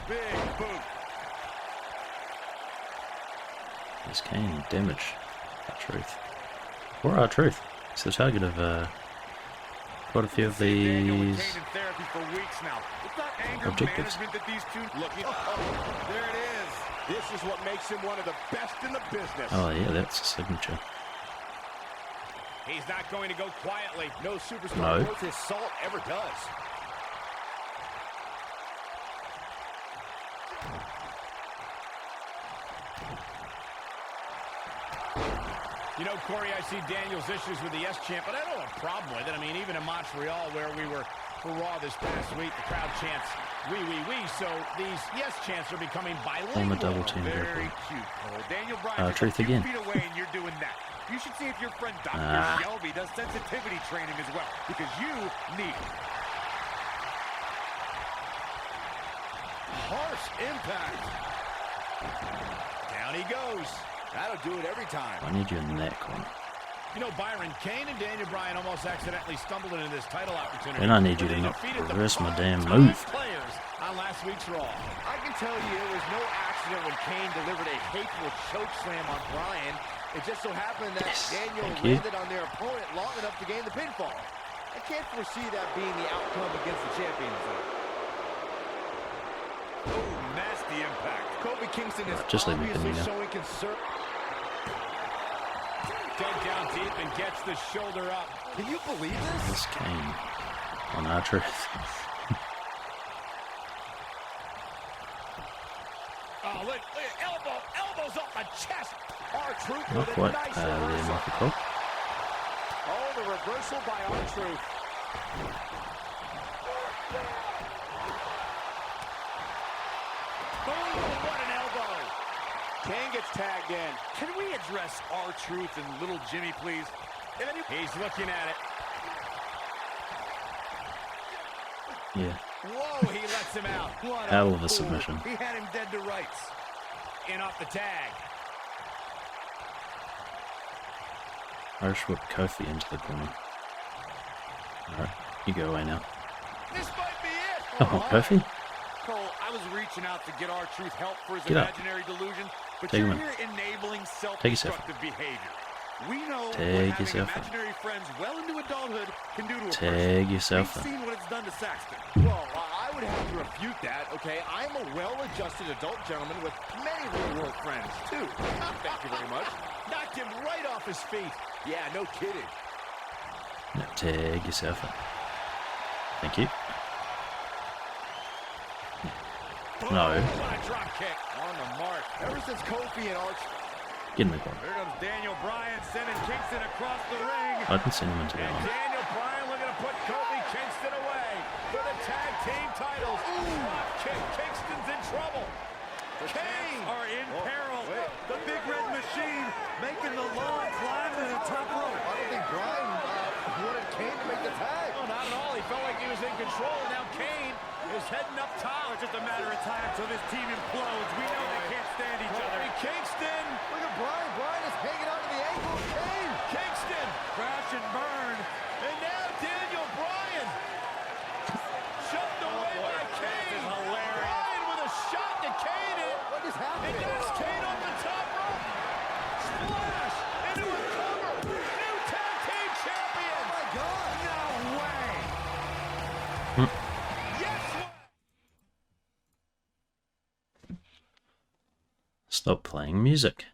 Big boot. It's Kane. Damage. R-Truth. Or R-Truth. It's the target of quite a few of these objectives. That these two there it is. This is what makes him one of the best in the business. Oh yeah, that's a signature. He's not going to go quietly. No superstar No. worth his salt ever does. You know, Corey, I see Daniel's issues with the Yes Chant, but I don't have a problem with it. I mean, even in Montreal, where we were for Raw this past week, the crowd chants, "We, we, we." So these Yes Chants are becoming bilingual. On the double team Very grapple. cute, Cole. Daniel Bryan Truth just a few again. feet away and you're doing that. You should see if your friend Dr. Shelby does sensitivity training as well, because you need it. Harsh impact. Down he goes. That'll do it every time. I need you in that corner. You know, Byron, Kane and Daniel Bryan almost accidentally stumbled into this title opportunity. And I need you to not reverse my damn move. Players on last week's Raw. I can tell you it was no accident when Kane delivered a hateful choke slam on Bryan. It just so happened that Daniel landed on their opponent long enough to gain the pinfall. I can't foresee that being the outcome against the champions, though. Oh, nasty impact. Kofi Kingston is Just leave me obviously in, you know. showing concern. Dug down deep and gets the shoulder up. Can you believe this? This Kane on R-Truth. Oh, look, elbows off the chest. R-Truth Not with a quite nice there, reversal. Michael Cole. Oh, the reversal by R-Truth. Oh, what an elbow. Kane gets tagged in. Can we address R-Truth and Little Jimmy, please? He's looking at it. Yeah. Whoa, he lets him out. What Hell a of a fool. submission. He had him dead to rights. In off the tag. Irish whip Kofi into the corner. Alright, you go away now. This might be it. Oh, Kofi? Cole, I was reaching out to get R-Truth help for his Get up. imaginary delusion, but Take you're him in. here enabling Take yourself. self-destructive behavior. We know what Take having yourself in. imaginary friends well into adulthood can do to a person. Tag yourself We've in. seen what it's done to Saxton. Well, I would have to refute that, okay? I'm a well-adjusted adult gentleman with many real-world friends, too. Thank you very much. Knocked him right off his feet. Yeah, no kidding. Now tag yourself in. Thank you. No. What a drop kick. On the mark. Ever since Kofi and Arch... Get in the corner. Here comes Daniel Bryan sending Kingston across the ring. I can send him into that And one. Daniel Bryan looking to put Kofi Kingston away for the tag team titles. Drop kick. Kingston's in trouble. Kane are in peril. The Big Red Machine making the long climb to the top rope. I don't think Bryan wanted Kane to make the tag. Oh, not at all. He felt like he was in control. Now Kane is heading up top. It's just a matter of time until this team implodes. We know they can't stand each other. Kingston. Look at Bryan. Bryan is hanging onto the ankle of Kane. Kingston. Crash and burn. And now Daniel Bryan. Shoved away by Kane. This is hilarious. Bryan with a shot to Kane. What is happening? He knocks Kane off the top rope. Splash into a cover. New tag team champion. Oh my God. No way. Yes. Stop playing music.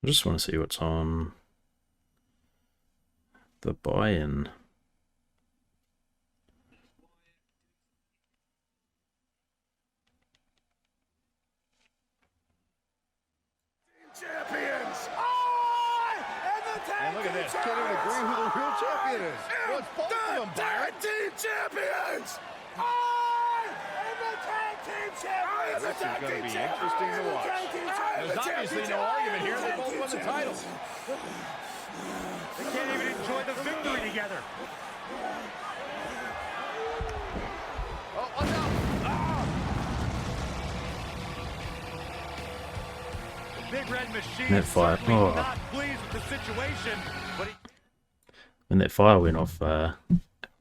I just want to see what's on the buy-in. Champions. And look at this. Can't even agree who the real champion is. Well, it's both of them, Byron. Team champions. I am the tag team champions. This is going to be interesting to watch. There's obviously no argument here. They both won the titles. They can't even enjoy the victory together. Oh, watch out. The Big Red Machine That is fire. certainly Oh. not pleased with the situation, but he... When that fire went off,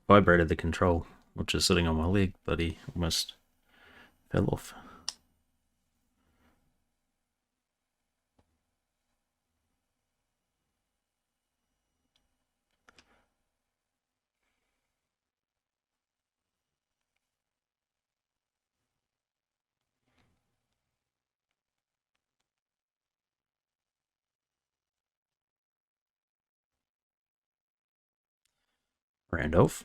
vibrated the control, which is sitting on my leg, but he almost fell off. Randolph.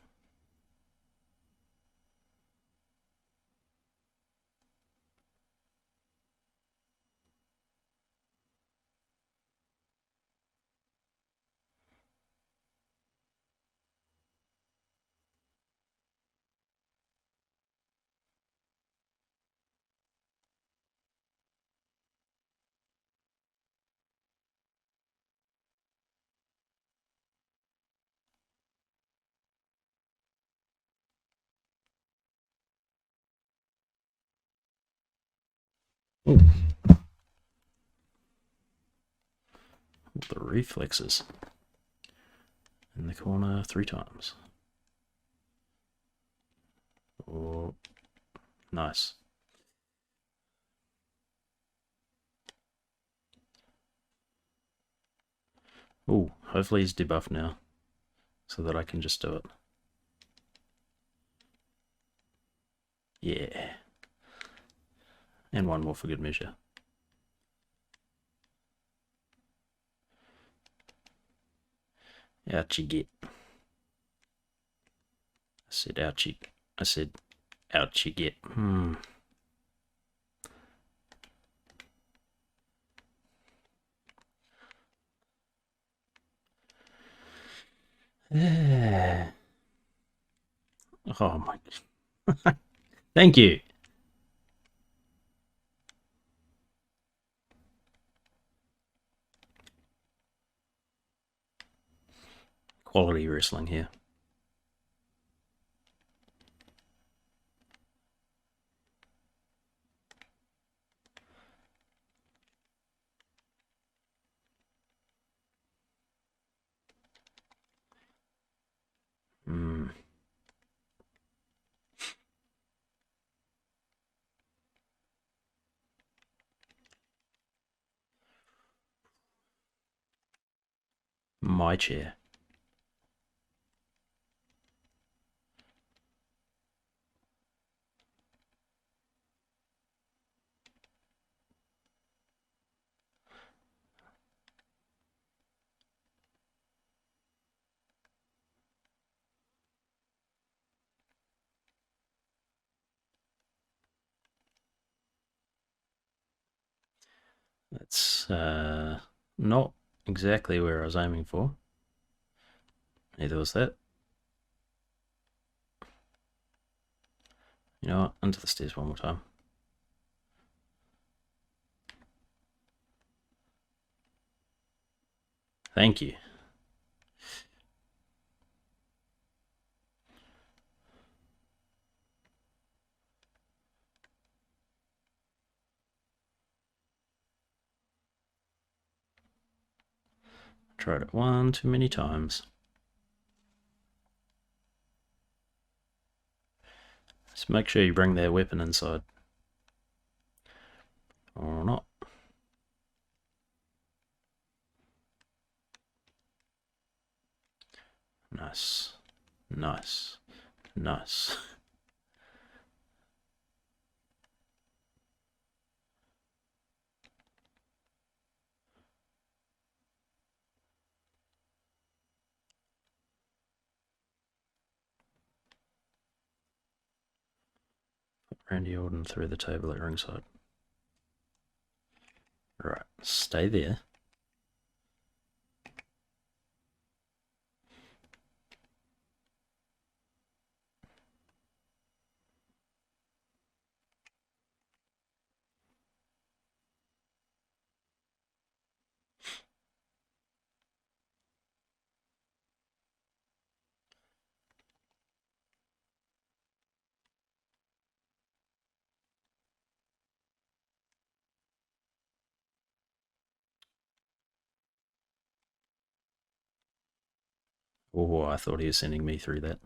Ooh. The reflexes in the corner 3 times. Oh, nice. Oh, hopefully he's debuffed now, so that I can just do it. Yeah. And one more for good measure. Out you get. I said out you. I said out you get. Oh my. Thank you. Quality wrestling here. My chair. That's not exactly where I was aiming for. Neither was that. You know what? Into the stairs one more time. Thank you. Tried it one too many times. Just make sure you bring their weapon inside. Or not. Nice. Nice. Nice. Randy Orton through the table at ringside. Right, stay there. Oh, I thought he was sending me through that.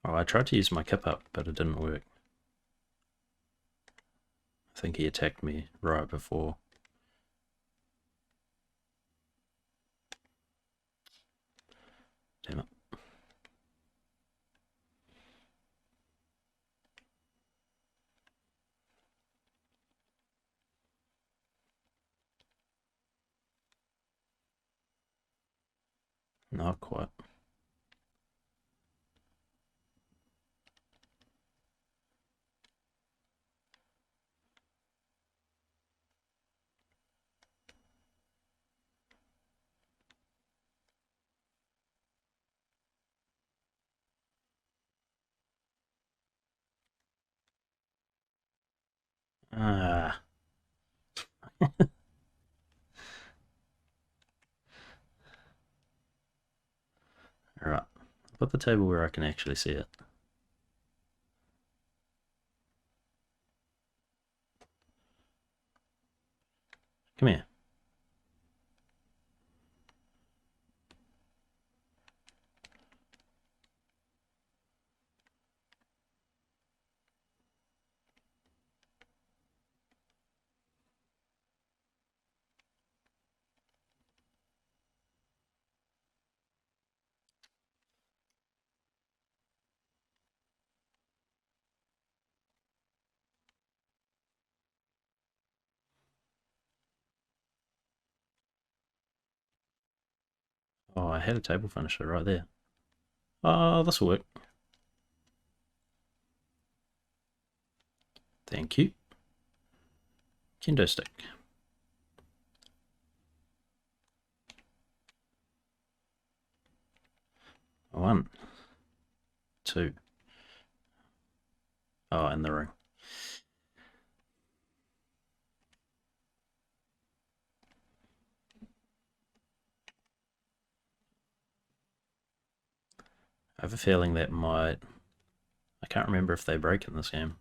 Oh, I tried to use my kip up, but it didn't work. I think he attacked me right before. Damn it. Not quite. Ah. Alright. Put the table where I can actually see it. Come here. Oh, I had a table finisher right there. Oh, this will work. Thank you. Kendo stick. 1, 2. Oh, and the ring. I have a feeling that might... I can't remember if they break in this game.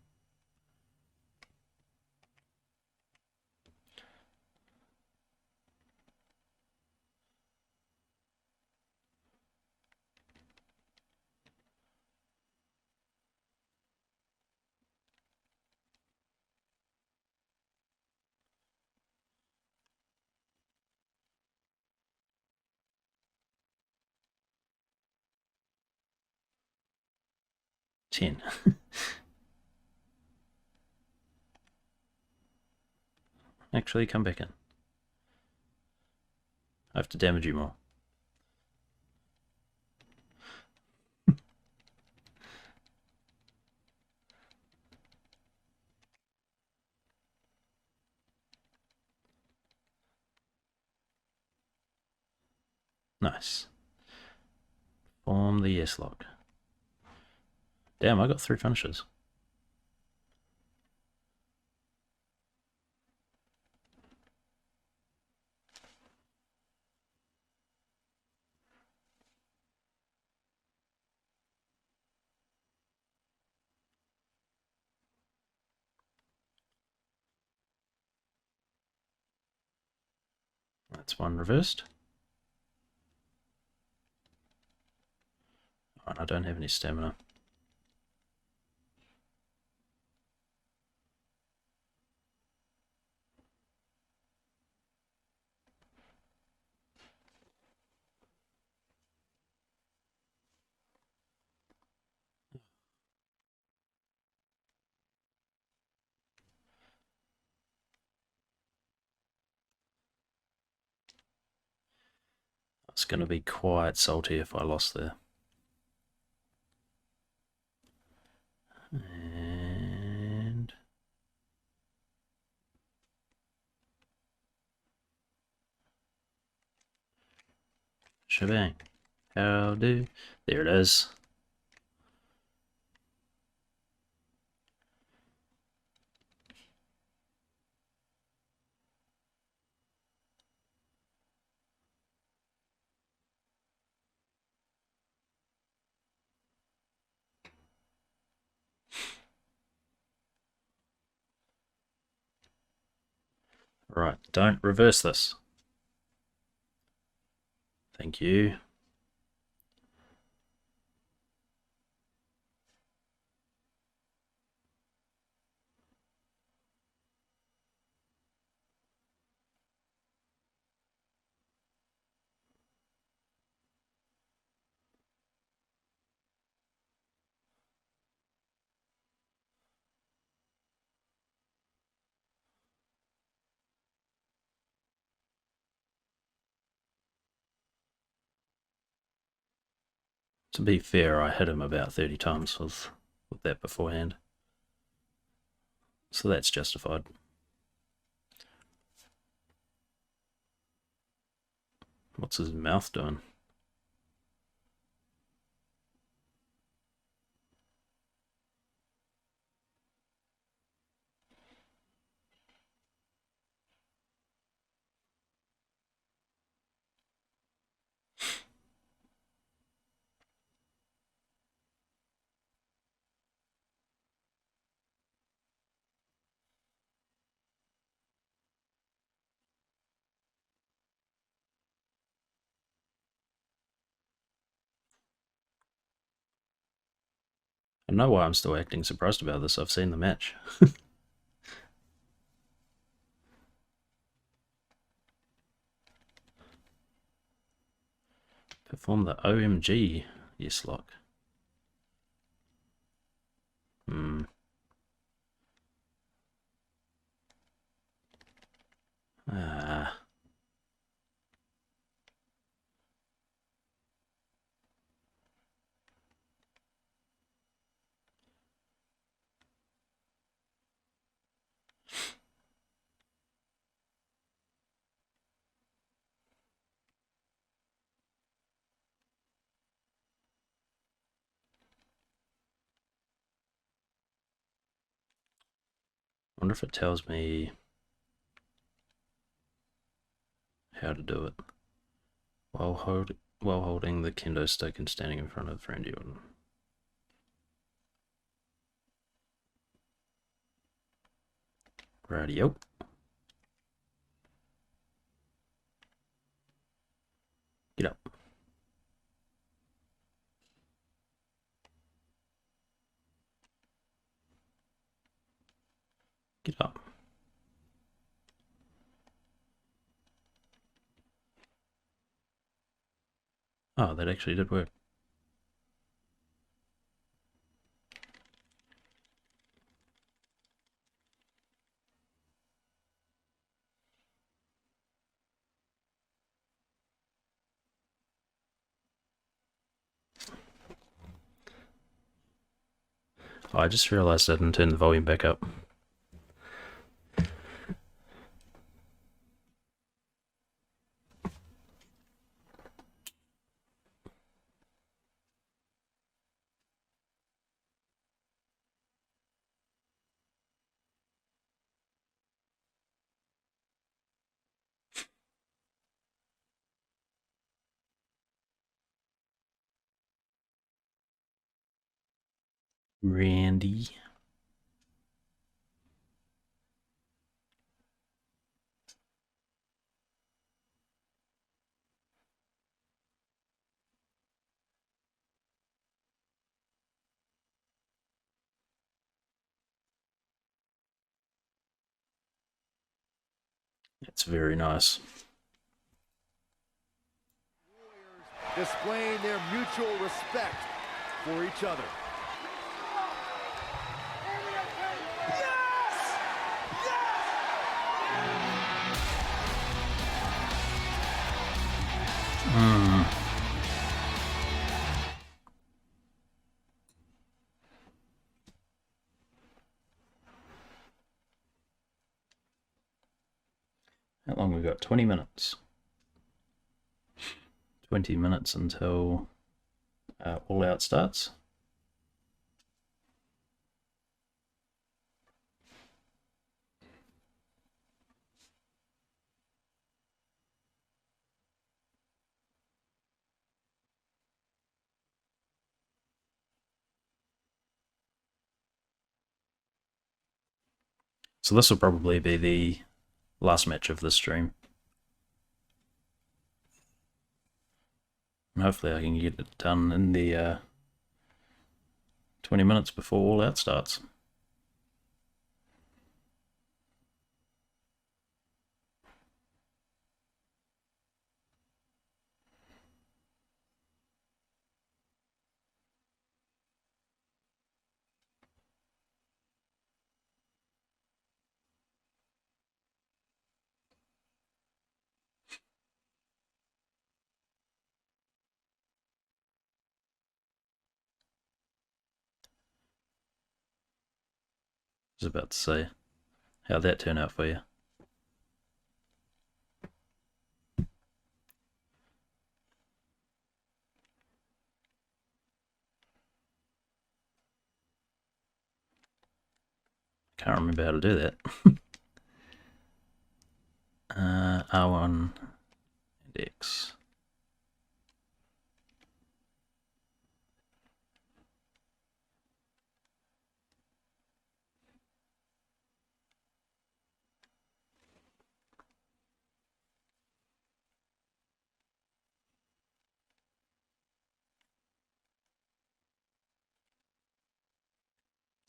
Ten. Actually, come back in. I have to damage you more. Nice. Form the yes lock. Damn, I got 3 finishes. That's one reversed. Alright, I don't have any stamina. It's going to be quite salty if I lost there. And shebang. How do? There it is. Right, don't reverse this. Thank you. To be fair, I hit him about 30 times with that beforehand. So that's justified. What's his mouth doing? I know why I'm still acting surprised about this. I've seen the match. Perform the OMG yes lock. Ah. I wonder if it tells me how to do it while holding the kendo stick and standing in front of the friend you. Radio. Get up. Get up. Oh, that actually did work. Oh, I just realized I didn't turn the volume back up. Randy. It's very nice. Displaying their mutual respect for each other. How long we got? 20 minutes. 20 minutes until All Out starts. So this will probably be the last match of this stream. And hopefully I can get it done in the 20 minutes before All Out starts. I was about to say, how'd that turn out for you? Can't remember how to do that. R1 and X.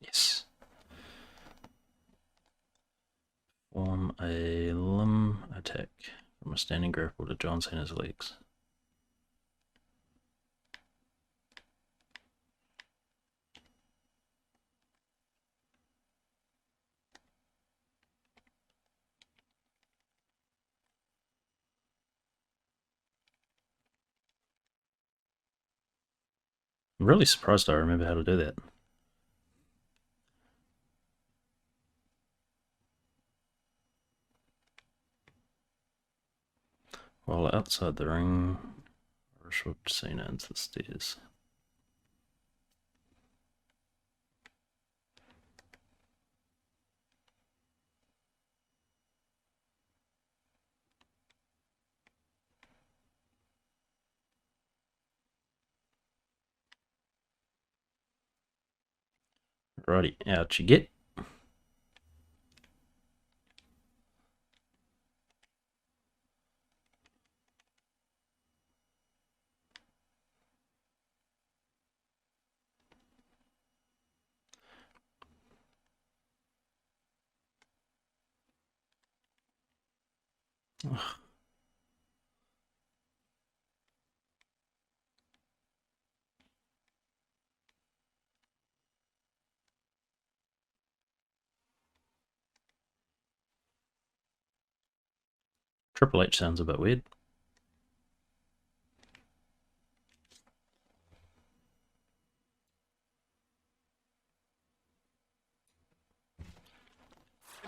Yes. Form a limb attack from a standing grapple to John Cena's legs. I'm really surprised I remember how to do that. While outside the ring, Rush whipped Cena into the stairs. Righty, out you get. Ugh. Triple H sounds a bit weird.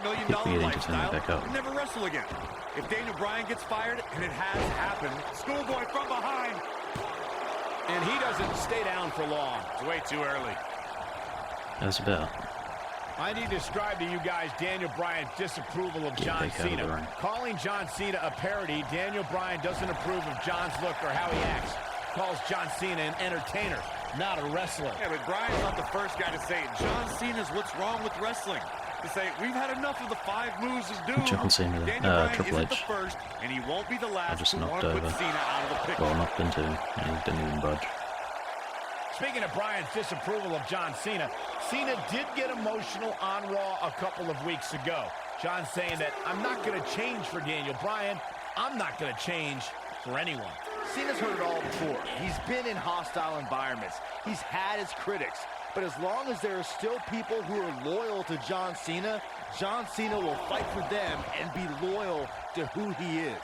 $1 million lifestyle, never wrestle again. If Daniel Bryan gets fired, and it has happened, schoolboy from behind. And he doesn't stay down for long. It's way too early. How's about? I need to describe to you guys Daniel Bryan's disapproval of John Cena. Calling John Cena a parody, Daniel Bryan doesn't approve of John's look or how he acts. Calls John Cena an entertainer. not a wrestler. Yeah, but Bryan's not the first guy to say it. John Cena's what's wrong with wrestling. To say, we've had enough of the 5 moves as doom. John Cena, Triple H. The first, and he won't be the last. I just knocked over. Well, knocked into, and he didn't even budge. Speaking of Bryan's disapproval of John Cena, Cena did get emotional on Raw a couple of weeks ago. John saying that, I'm not going to change for Daniel Bryan. I'm not going to change for anyone. Cena's heard it all before. He's been in hostile environments. He's had his critics. But as long as there are still people who are loyal to John Cena will fight for them and be loyal to who he is.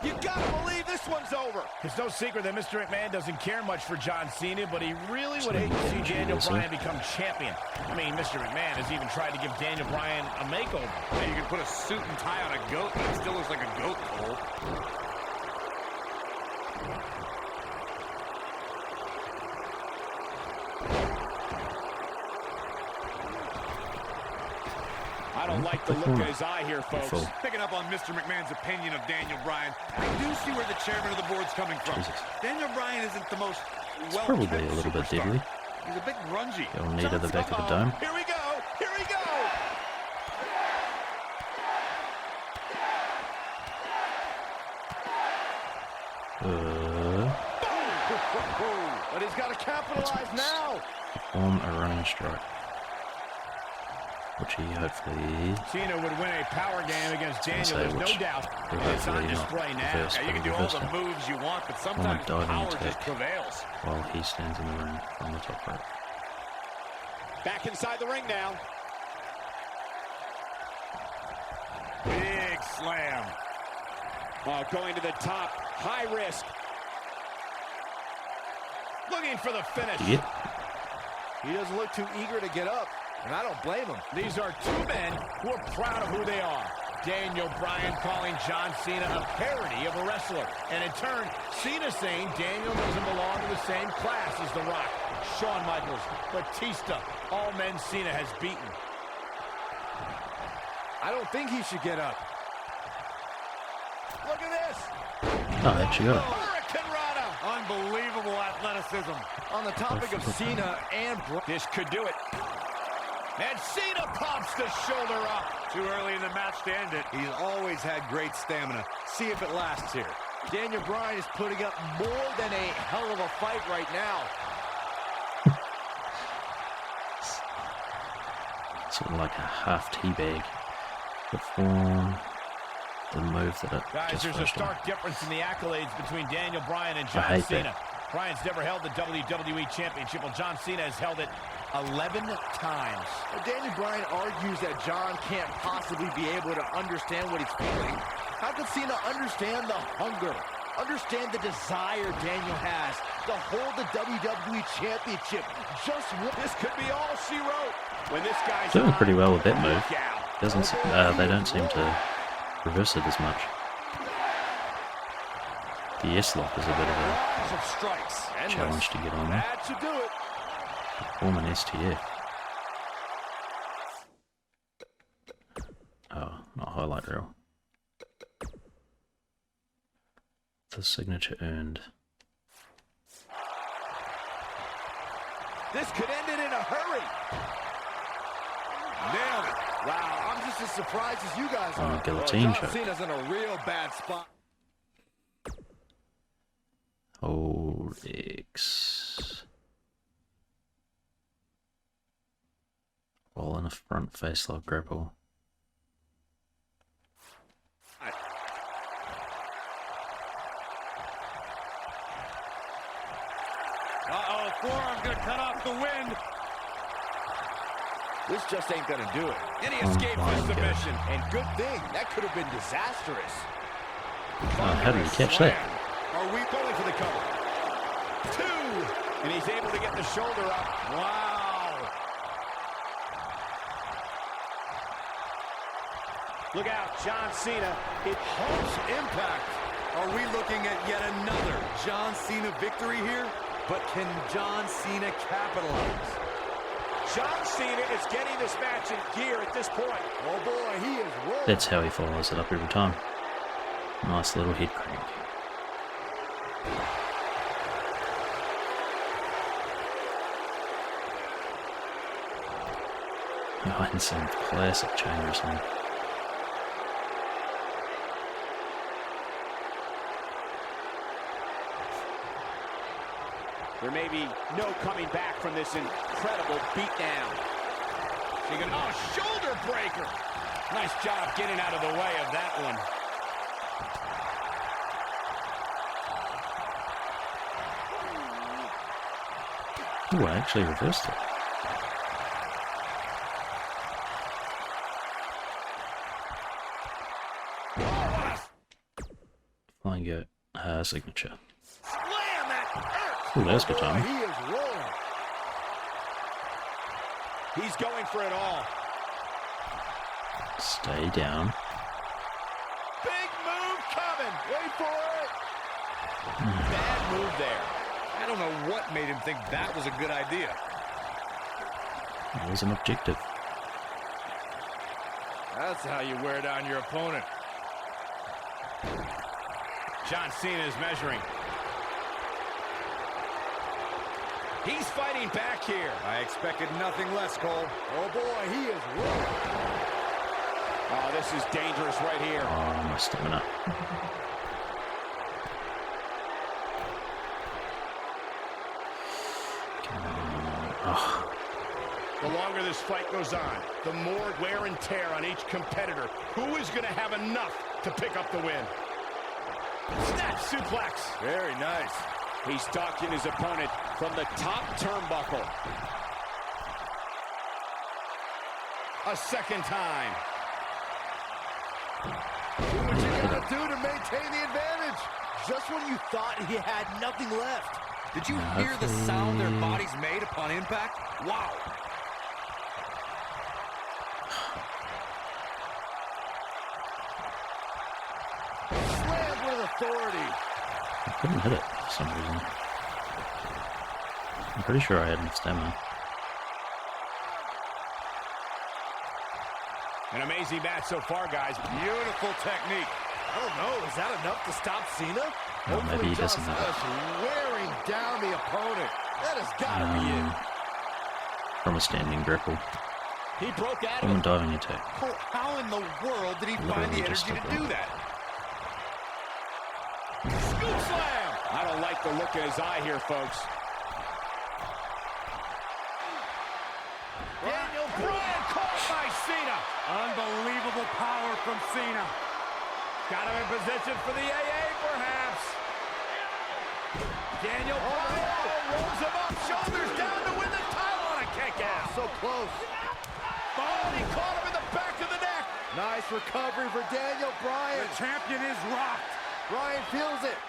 You gotta believe this one's over. It's no secret that Mr. McMahon doesn't care much for John Cena, but he really would hate to see Daniel Bryan become champion. I mean, Mr. McMahon has even tried to give Daniel Bryan a makeover. Yeah, you can put a suit and tie on a goat, and it still looks like a goat pole. I don't like the look in his eye here, folks. Picking up on Mr. McMahon's opinion of Daniel Bryan, I do see where the chairman of the board's coming from. Jesus. Daniel Bryan isn't the most well-kept Probably a little bit deadly. He's a bit grungy. You'll need at the back of the dome. Here we go! Here we go! But he's got to capitalize now. On a running strike. Which he hopefully... Cena would win a power game against Daniel, there's no doubt. It's on display now. Yeah, you can do all the moves you want, but sometimes power just prevails. While he stands in the ring on the top rope. Back inside the ring now. Big slam. Going to the top, high risk. Looking for the finish. Yeah. He doesn't look too eager to get up, and I don't blame him. These are two men who are proud of who they are. Daniel Bryan calling John Cena a parody of a wrestler. And in turn, Cena saying Daniel doesn't belong to the same class as The Rock, Shawn Michaels, Batista, all men Cena has beaten. I don't think he should get up. Look at this. Oh, they actually got it. Unbelievable athleticism. On the topic of Cena and Bryan. This could do it. And Cena pops the shoulder up. Too early in the match to end it. He's always had great stamina. See if it lasts here. Daniel Bryan is putting up more than a hell of a fight right now. Sort of like a half teabag before the move that it Guys, just there's a stark difference in the accolades between Daniel Bryan and John Cena. Bryan's never held the WWE Championship, while John Cena has held it 11 times. Daniel Bryan argues that John can't possibly be able to understand what he's feeling. How could Cena understand the hunger, understand the desire Daniel has to hold the WWE Championship? This could be all she wrote. When this guy's doing pretty well with that move. They don't seem to reverse it as much. The S-lock is a bit of a challenge to get on there. That should do it. Form an STF. Oh, not highlight reel. The signature earned. This could end it in a hurry. Nailed it. Wow, I'm just as surprised as you guys On are. a guillotine John choke. Cena's in a real bad spot. Oh, X. All in a front face lock grapple. Uh-oh, the forearm's gonna cut off the wind. This just ain't gonna do it. And he escaped with submission. And good thing, that could have been disastrous. How did he catch that? Are we going for the cover? 2! And he's able to get the shoulder up. Wow! Look out, John Cena. It harsh impact. Are we looking at yet another John Cena victory here? But can John Cena capitalize? John Cena is getting this match in gear at this point. Oh boy, he is rolling. That's how he follows it up every time. Nice little head crank. Behind the scenes classic chain wrestling. There may be no coming back from this incredible beatdown. Oh, shoulder breaker. Nice job getting out of the way of that one. Ooh, I actually reversed it. Flying goat signature. Ooh, that's good timing. He is rolling. He's going for it all. Stay down. Big move coming. Wait for it. Bad move there. I don't know what made him think that was a good idea. That was an objective. That's how you wear down your opponent. John Cena is measuring. He's fighting back here. I expected nothing less, Cole. Oh boy, he is rolling. Oh, this is dangerous right here. Oh, my stamina. Oh. The longer this fight goes on, the more wear and tear on each competitor. Who is going to have enough to pick up the win? Snap suplex. Very nice. He's stalking his opponent from the top turnbuckle. A second time. Do what you gotta do to maintain the advantage. Just when you thought he had nothing left. Did you hear the sound their bodies made upon impact? Wow. Slammed with authority. I couldn't hit it for some reason. I'm pretty sure I had enough stamina. An amazing match so far, guys. Beautiful technique. I don't know, is that enough to stop Cena? Well, maybe he doesn't have it. Wearing down the opponent. That has got to be it. From a standing grapple. He broke out From of a it. diving attack. How in the world did he find the Literally just energy to like do that? Scoop slam. I don't like the look in his eye here, folks. Daniel Bryan caught by Cena. Unbelievable power from Cena. Got him in position for the AA, perhaps. Daniel Bryan rolls him up, shoulders down to win the title on a kick out. So close. Oh, and he caught him in the back of the neck. Nice recovery for Daniel Bryan. The champion is rocked. Bryan feels it.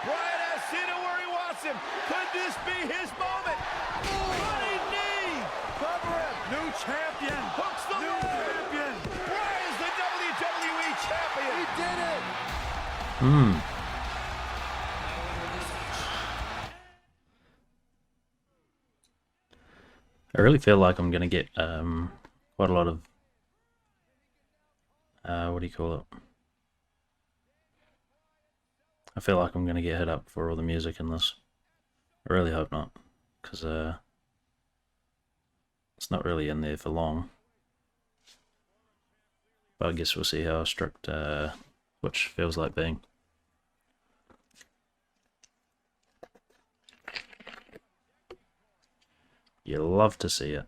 Bryan has Cena where he wants him. Could this be his moment? Running knee. Cover him. New champion. Hooks the New leg. champion. Bryan's the WWE champion. He did it. I really feel like I'm gonna get quite a lot of what do you call it? I feel like I'm gonna get hit up for all the music in this. I really hope not, because it's not really in there for long. But I guess we'll see how strict which feels like being. You love to see it.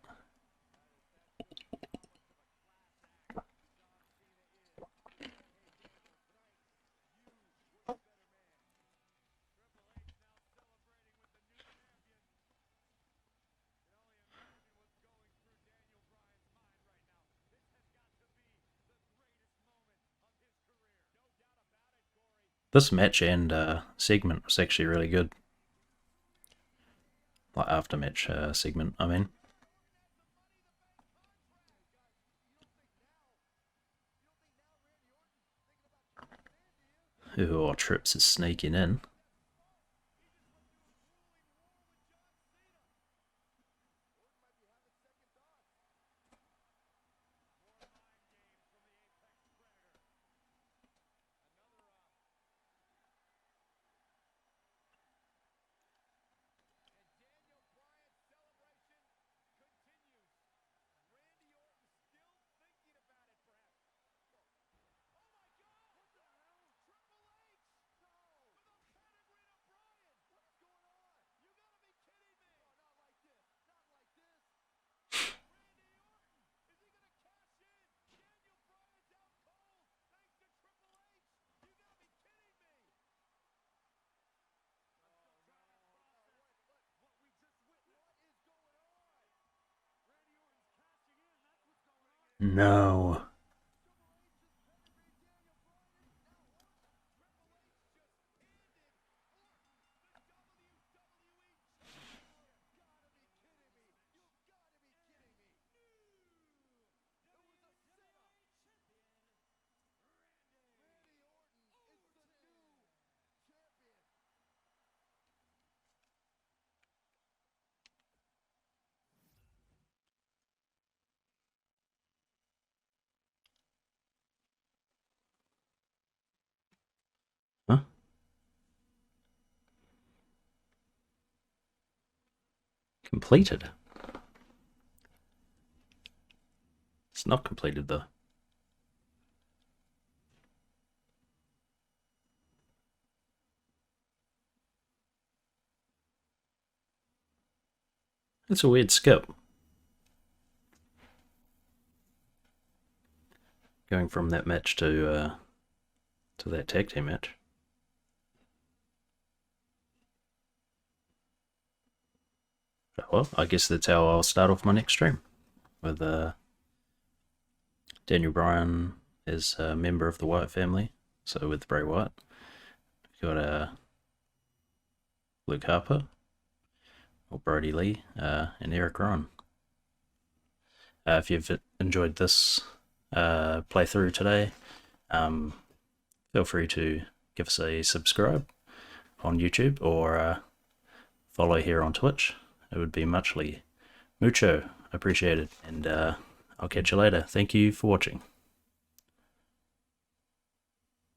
This match and segment was actually really good. Like after match segment, I mean. Ooh, Trips is sneaking in. No. Huh? Completed. It's not completed though. It's a weird skip. Going from that match to that tag team match. Well, I guess that's how I'll start off my next stream, with Daniel Bryan is a member of the Wyatt family, so with Bray Wyatt. We've got Luke Harper, or Brody Lee, and Eric Rowan. If you've enjoyed this playthrough today, feel free to give us a subscribe on YouTube or follow here on Twitch. It would be mucho appreciated, and I'll catch you later. Thank you for watching.